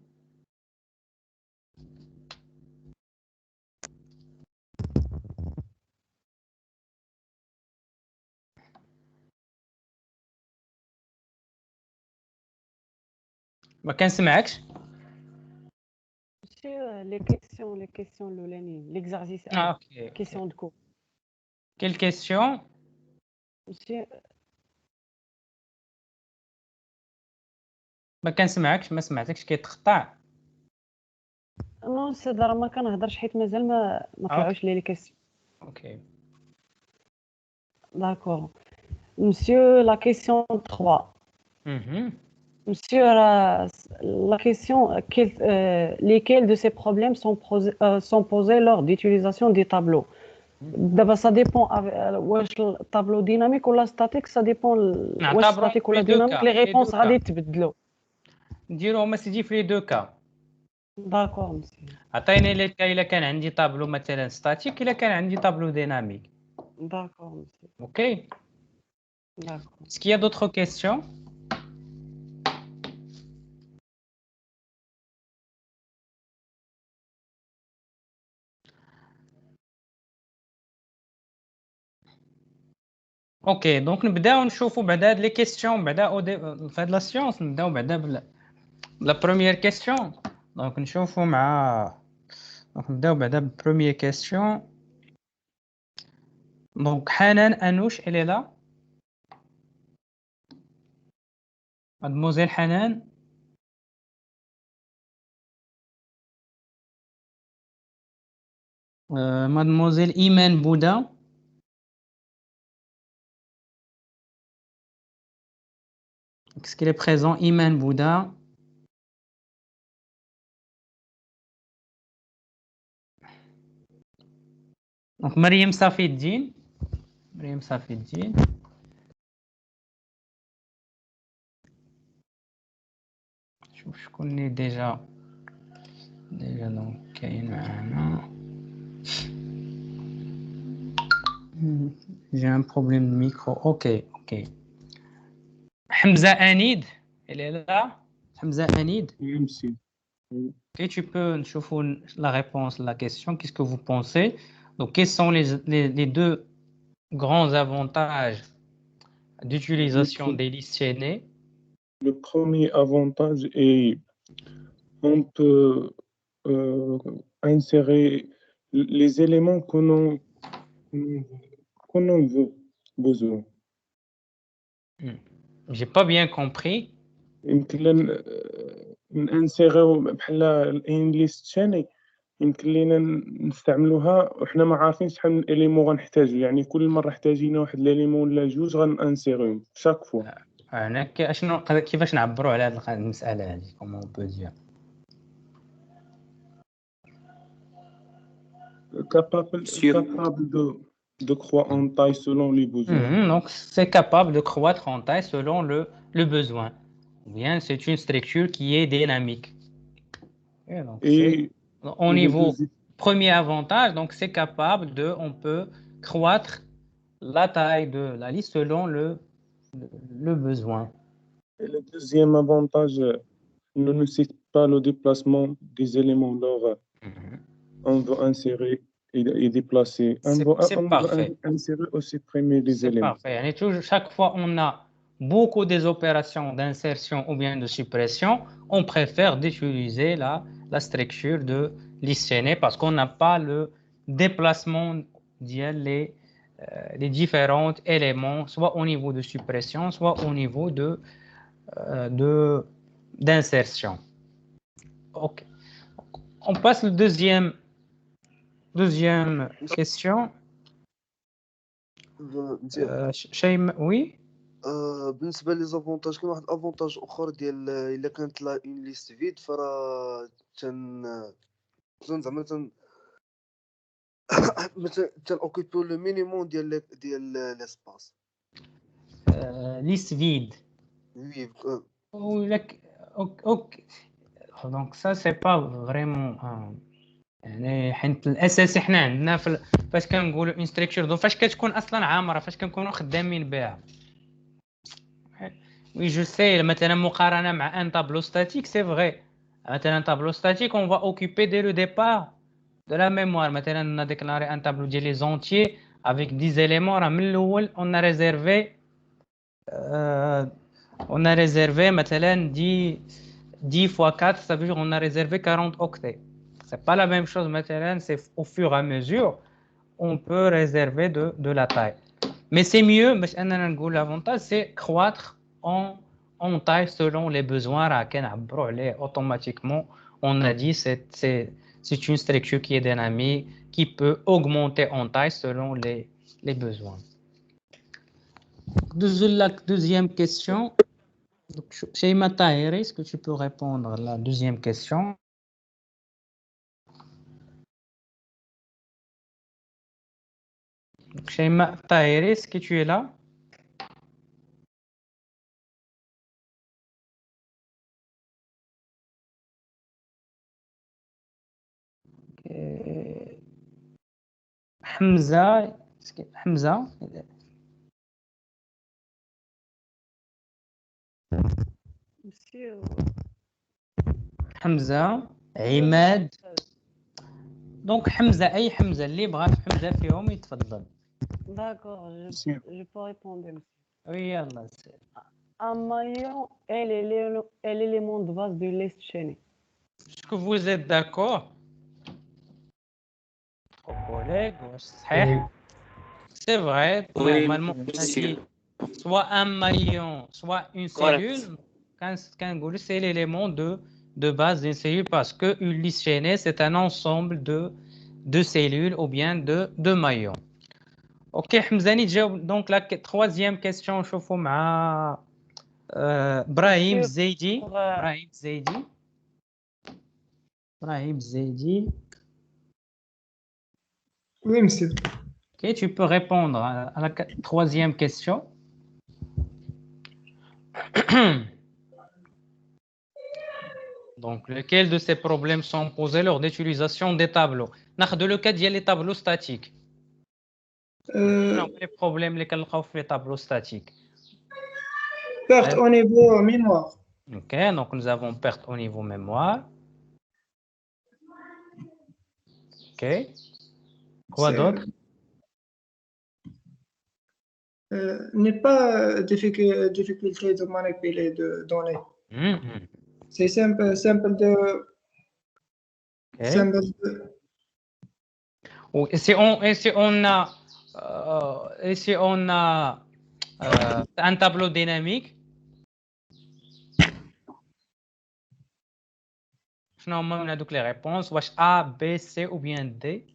ما كنسمعكش. Monsieur, les questions الأولانيين l'exercice Ah, 1 OK. question de cours. Quelle question? Monsieur, ما كنسمعكش، ما سمعتكش كيتقطع. non c'est راه ما كنهضرش حيت مازال ما طلعوش لي كيسيون. OK. D'accord. Monsieur, la question 3. Monsieur, la question, lesquels de ces problèmes sont posés lors d'utilisation des tableaux? D'abord, ça dépend, واش الطابلو ديناميك ولا ستاتيك، ça dépend واش ستاتيك ولا ديناميك، les réponses غادي يتبدلوا. نديروهم سيدي في لي دو كا. داكور مسيو. عطيني لي كا الا كان عندي طابلو مثلا ستاتيك، الا كان عندي طابلو ديناميك. داكور مسيو. OK. D'accord. Est-ce qu'il y a d'autres questions? اوكي دونك نبداو نشوفوا بعد هاد لي كيسيون بعدا في هاد لا سيونس نبداو بعدا بلا بروميير كيسيون دونك نشوفوا مع دونك نبداو بعدا ببروميير كيسيون دونك حنان انوش الي لا مادموزيل حنان مادموزيل ايمان بودا Est-ce qu'il est présent Iman Bouddha? Donc Mariam Safiddin. Mariam Safiddin. je connais déjà donc كاين معنا. J'ai un problème de micro. Ok. Hamza Anid, elle est là. Hamza Anid. Oui, monsieur. Oui. Ok, tu peux nous faire la réponse à la question. Qu'est-ce que vous pensez? Donc, quels sont les deux grands avantages d'utilisation des listes chaînées? Le premier avantage est on peut insérer les éléments qu'on en veut besoin. J'ai pas bien compris. يمكن لنا ننسيغيو بحال ان ليست شاني يمكن لينا نستعملوها وحنا ما عارفين شحال من اليمون غنحتاجو يعني كل مره احتاجينا واحد اليمون ولا جوج غنانسيغيهم شاك فوا. انا كيفاش نعبروا على هذه المساله هذه كومون بو دير capable de croître en taille selon les besoins. Donc c'est capable de croître en taille selon le besoin. Ou bien c'est une structure qui est dynamique. Et donc, au niveau premier avantage, donc c'est capable on peut croître la taille de la liste selon le besoin. Et le deuxième avantage ne nécessite pas le déplacement des éléments. Alors, on veut insérer et déplacer. C'est parfait. Insérer ou supprimer des éléments. C'est parfait. Chaque fois on a beaucoup des opérations d'insertion ou bien de suppression, on préfère d'utiliser la structure de liste chaînée parce qu'on n'a pas le déplacement des différents éléments, soit au niveau de suppression, soit au niveau d'insertion. Ok. On passe à la deuxième question. Oui. بالنسبه لي زافونتاج كاين واحد الافونتاج اخر ديال الا كانت لا اون ليست فيد فراه زعما اوكيبيو لو مينيموم ديال ليسباس ليست فيد. وي ok. Donc ça c'est pas vraiment يعني حيت الاساسي حنا عندنا فاش كنقولوا اون ستركتور فاش كتكون اصلا عامره فاش كنكونوا خدامين بها. Oui, je sais, maintenant, مقارنة مع un tableau statique, c'est vrai. Maintenant, un tableau statique, on va occuper dès le départ de la mémoire. Maintenant, on a déclaré un tableau de les entiers avec 10 éléments. On a réservé maintenant 10 fois 4, ça veut dire qu'on a réservé 40 octets. C'est pas la même chose maintenant, c'est au fur et à mesure, on peut réserver de la taille. Mais c'est mieux, l'avantage, c'est croître en taille selon les besoins. Automatiquement, on a dit c'est une structure qui est dynamique, qui peut augmenter en taille selon les besoins. La deuxième question. Sheima Tahiri, est-ce que tu peux répondre à la deuxième question? Sheima Tahiri, est-ce que tu es là? Hamza, Monsieur. Hamza, Imad. Donc Hamza, أي حمزة اللي بغى في حمزة فيهم يتفضل. D'accord, je peux répondre, monsieur. Oui, Allah. Un maillon est l'élément de base de liste chaînée. Est-ce que vous êtes d'accord? Collègue, c'est vrai. Normalement, soit un maillon, soit une cellule. Quand c'est l'élément de base d'une cellule parce qu'une liste chaînée, c'est un ensemble de cellules ou bien de maillons. Ok, Hamzani, donc la troisième question, je vous mets Brahim Zaidi. Brahim Zaidi. Oui, monsieur. Ok, tu peux répondre à la troisième question. Donc, lesquels de ces problèmes sont posés lors d'utilisation des tableaux? ناخذ le cas ديال les tableaux statiques. Les problèmes اللي كنلقاو في les tableaux statiques. Perte au niveau mémoire. Ok, donc nous avons perte au niveau mémoire. Ok. Quoi d'autre? N'est pas difficulté de manipuler de données. C'est simple de. Okay. Simple de. Et si on a un tableau dynamique, on a donc les réponses, A, B, C ou bien D.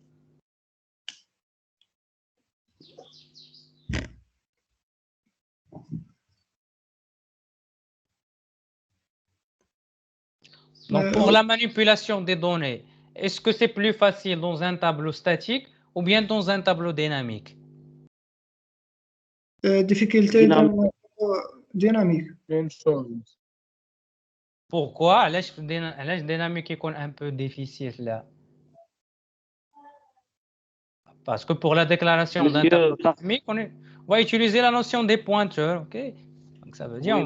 Donc, pour la manipulation des données, est-ce que c'est plus facile dans un tableau statique ou bien dans un tableau dynamique? Difficulté dynamique. Pourquoi? La dynamique est un peu difficile là. Parce que pour la déclaration d'un tableau dynamique, on va utiliser la notion des pointeurs. Okay? Donc, ça veut dire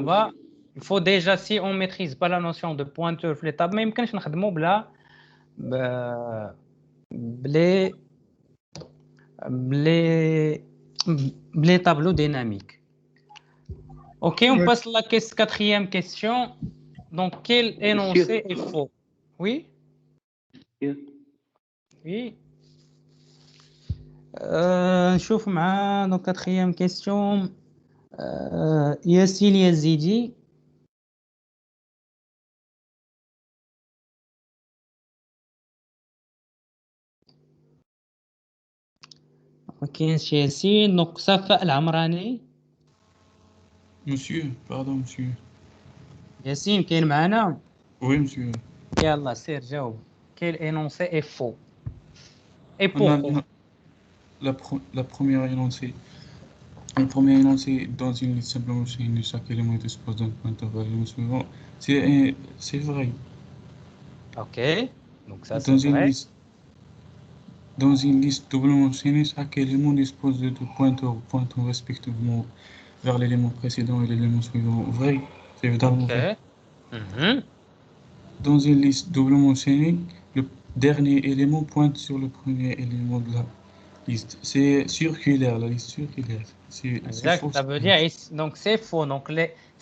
il faut déjà, si on ne maîtrise pas la notion de pointeur في les tables, ما يمكنش نخدموا les tableaux dynamiques. Ok, on passe à la quatrième question. Donc, quel énoncé est faux? Oui? Oui. نشوف مع donc quatrième question. Yassine Yazidi. Ok, Yassine. Donc, Safa Al-Amrani. Monsieur, pardon, monsieur. Yassine, كاين معنا? Oui, monsieur. يلا سير جاوب. Quel énoncé est faux? Et pourquoi? La première énoncé. Le premier énoncé dans une liste simplement chaînée, chaque élément dispose d'un pointeur vers l'élément suivant. C'est vrai. Ok, donc ça c'est vrai. Dans une liste doublement chaînée, chaque élément dispose de deux pointeurs pointant respectivement vers l'élément précédent et l'élément suivant. Vrai, c'est évidemment vrai. Dans une liste doublement chaînée, le dernier élément pointe sur le premier élément de la liste. C'est circulaire, la liste circulaire. Exact, ça veut dire, donc c'est faux. Donc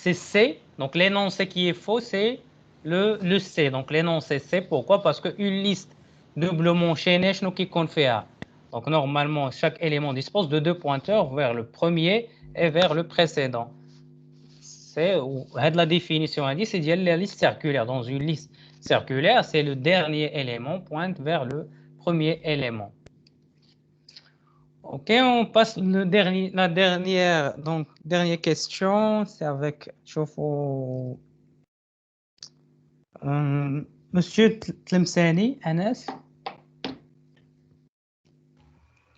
c'est C, donc l'énoncé qui est faux, c'est le C. Donc l'énoncé C, pourquoi? Parce qu'une liste doublement chaînée, nous qui compte faire. Donc normalement, chaque élément dispose de deux pointeurs vers le premier et vers le précédent. C'est la définition a dit, c'est la liste circulaire. Dans une liste circulaire, c'est le dernier élément pointe vers le premier élément. Ok, on passe la dernière question, c'est avec Monsieur Tlemceni, Anas.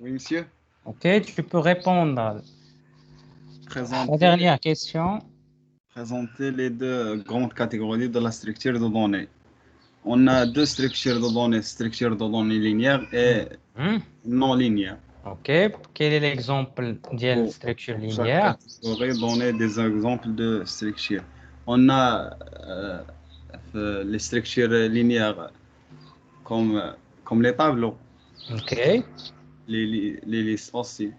Oui, monsieur. Ok, tu peux répondre à la dernière question. Présenter les deux grandes catégories de la structure de données. On a deux structures de données, structure de données linéaire et non linéaire. Ok, quel est l'exemple de la structure linéaire? Chaque catégorie donner des exemples de structures. On a les structures linéaires comme les tableaux. Ok. Les listes aussi.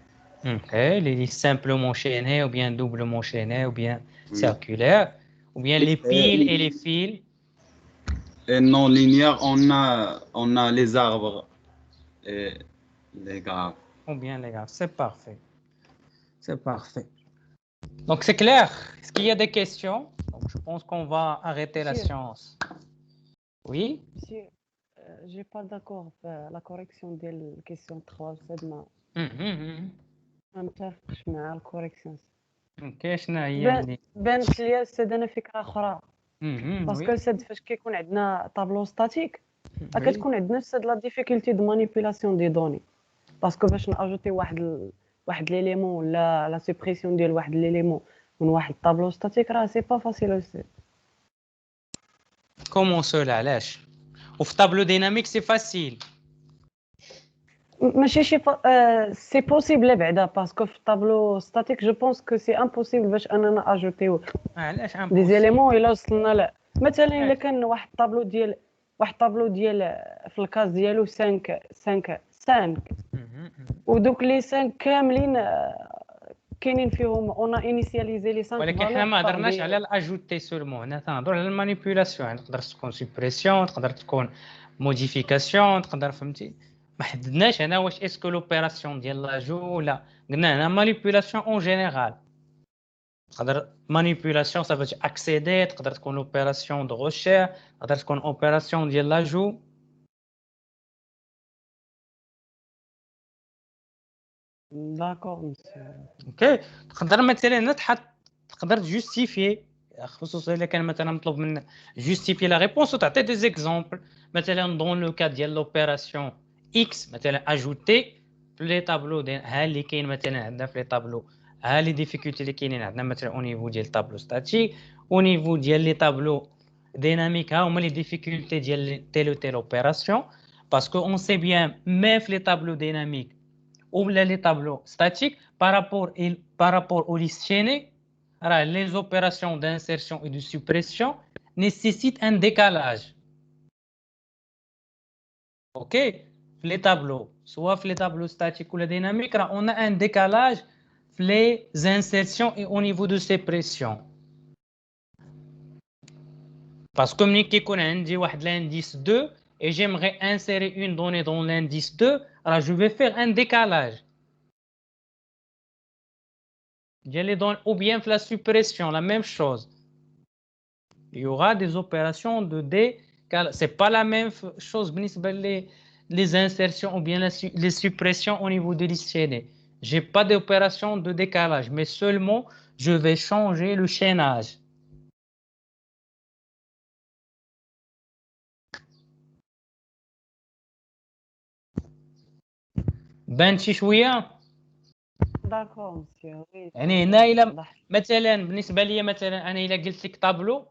Ok, les listes simplement chaînées ou bien doublement chaînées ou bien circulaires ou bien les piles et les fils. Et non linéaire, on a les arbres et les graphes. Ou bien les graphes, c'est parfait. C'est parfait. Donc c'est clair. Est-ce qu'il y a des questions? Donc, je pense qu'on va arrêter la séance. Oui? Monsieur, je n'ai pas d'accord avec la correction de la question 3. ما متفقش مع الكوريكسيون. شنو هي بانت لي سد انا فكره اخرى باسكو سد فاش كيكون عندنا طابلو ستاتيك كتكون عندنا سد لا ديفيكولتي دو مانيبيلاسيون دي دوني باسكو باش ناجوتي واحد ليليمون ولا لا سوبريسيون ديال واحد ليليمون من واحد الطابلو ستاتيك راه سي با فاسيل اوسي. Comment cela, علاش au tableau dynamique c'est facile. ماشي شي سي بوسيبل بعدا باسكو في الطابلو ستاتيك جو بونس كو سي امبوسيبل باش اننا اجوتيو علاش دي زيليمون الا وصلنا لا مثلا الا علاش؟ كان واحد الطابلو ديال في الكاز ديالو 5 ودوك لي 5 كاملين كاينين فيهم اون انيسياليزي لي 5 ولكن حنا ما هضرناش على الاجوتي سولمون، هنا تنهضروا على المانيبيولاسيون. تقدر تكون سوبريسيون، تقدر تكون موديفيكاسيون، تقدر فهمتي. ما حددناش هنا واش اسكو لوبيراسيون ديال لاجو ولا قلنا هنا مانيبيولاسيون اون جينيرال. تقدر مانيبيولاسيون سا فاش اكسيدي، تقدر تكون اوبيراسيون دو غوشير، تقدر تكون اوبيراسيون ديال لاجو. داكور مسيو. اوكي تقدر مثلا تقدر تجوستيفي، خصوصا الا كان مثلا مطلوب منك جوستيفي لا ريبونس وتعطي دي زيكزامبل. مثلا دون لو كا ديال لوبيراسيون اكس مثلا اجوتي في لي طابلو ها اللي كاين مثلا عندنا في لي طابلو، ها لي ديفيكولتي اللي كاينين عندنا مثلا او نيفو ديال طابلو ستاتيك، او نيفو ديال لي طابلو ديناميك ها هما لي ديفيكولتي ديال تيل اوبيراسيون. باسكو اون سي بيان ميم في لي طابلو ديناميك ou les tableaux statiques par rapport aux listes chaînées, les opérations d'insertion et de suppression nécessitent un décalage. OK? Les tableaux, soit les tableaux statiques ou les dynamiques, on a un décalage les insertions et au niveau de suppression. Parce que comme on dit l'indice 2 et j'aimerais insérer une donnée dans l'indice 2, alors je vais faire un décalage. Ou bien la suppression, la même chose. Il y aura des opérations de décalage. Ce n'est pas la même chose les insertions ou bien les suppressions au niveau de liste chaînée. Je n'ai pas d'opération de décalage, mais seulement je vais changer le chaînage. بانتي شويه. داكور مسيو. يعني هنا الا مثلا بالنسبه لي مثلا انا الا قلت لك طابلو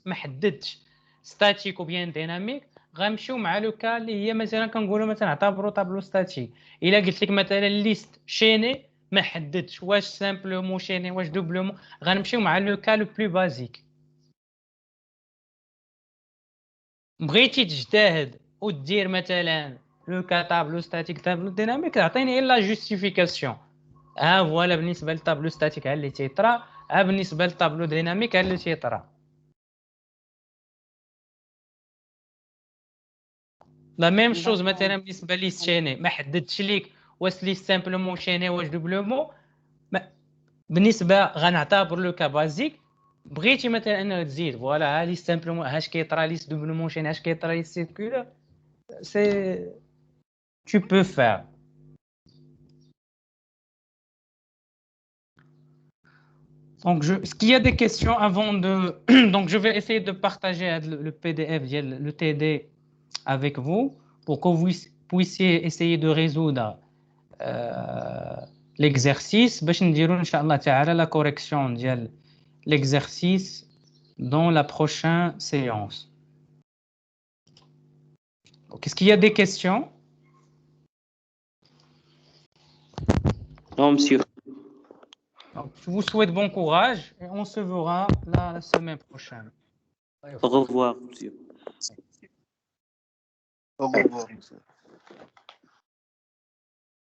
ما حددتش ستاتيك وبيان ديناميك، غنمشيو مع لو كا اللي هي مثلا كنقولوا مثلا اعتبروا طابلو ستاتيك. الا قلت لك مثلا ليست شيني ما حددتش واش سامبلومون شيني واش دوبلومون، غنمشيو مع لو كا لو بلو بازيك. بغيتي تجتهد ودير مثلا لو كا طابلو ستاتيك طابلو ديناميك، عطيني غير لا جوستيفيكاسيون. ها فوالا بالنسبه للطابلو ستاتيك ها اللي تيطرا، ها بالنسبه للطابلو ديناميك ها اللي تيطرا. لا ميم شوز مثلا بالنسبه لي شيني ما حددتش ليك واش لي سامبلومون شيني واش دوبلومون. بالنسبه غنعتبر لو كا بازيك. بغيتي مثلا انك تزيد فوالا ها لي سامبلومون هاش كيطرا لي دوبلومون شيني هاش كيطرا لي سيركولار، سي tu peux faire. Donc, est-ce qu'il y a des questions avant de... Donc, je vais essayer de partager le PDF, le TD avec vous pour que vous puissiez essayer de résoudre l'exercice. باش نديرو إن شاء الله تعالى la correction ديال l'exercice dans la prochaine séance. Donc, est-ce qu'il y a des questions? Non, monsieur. Donc, je vous souhaite bon courage et on se verra la semaine prochaine. Au revoir, monsieur. Au revoir, monsieur.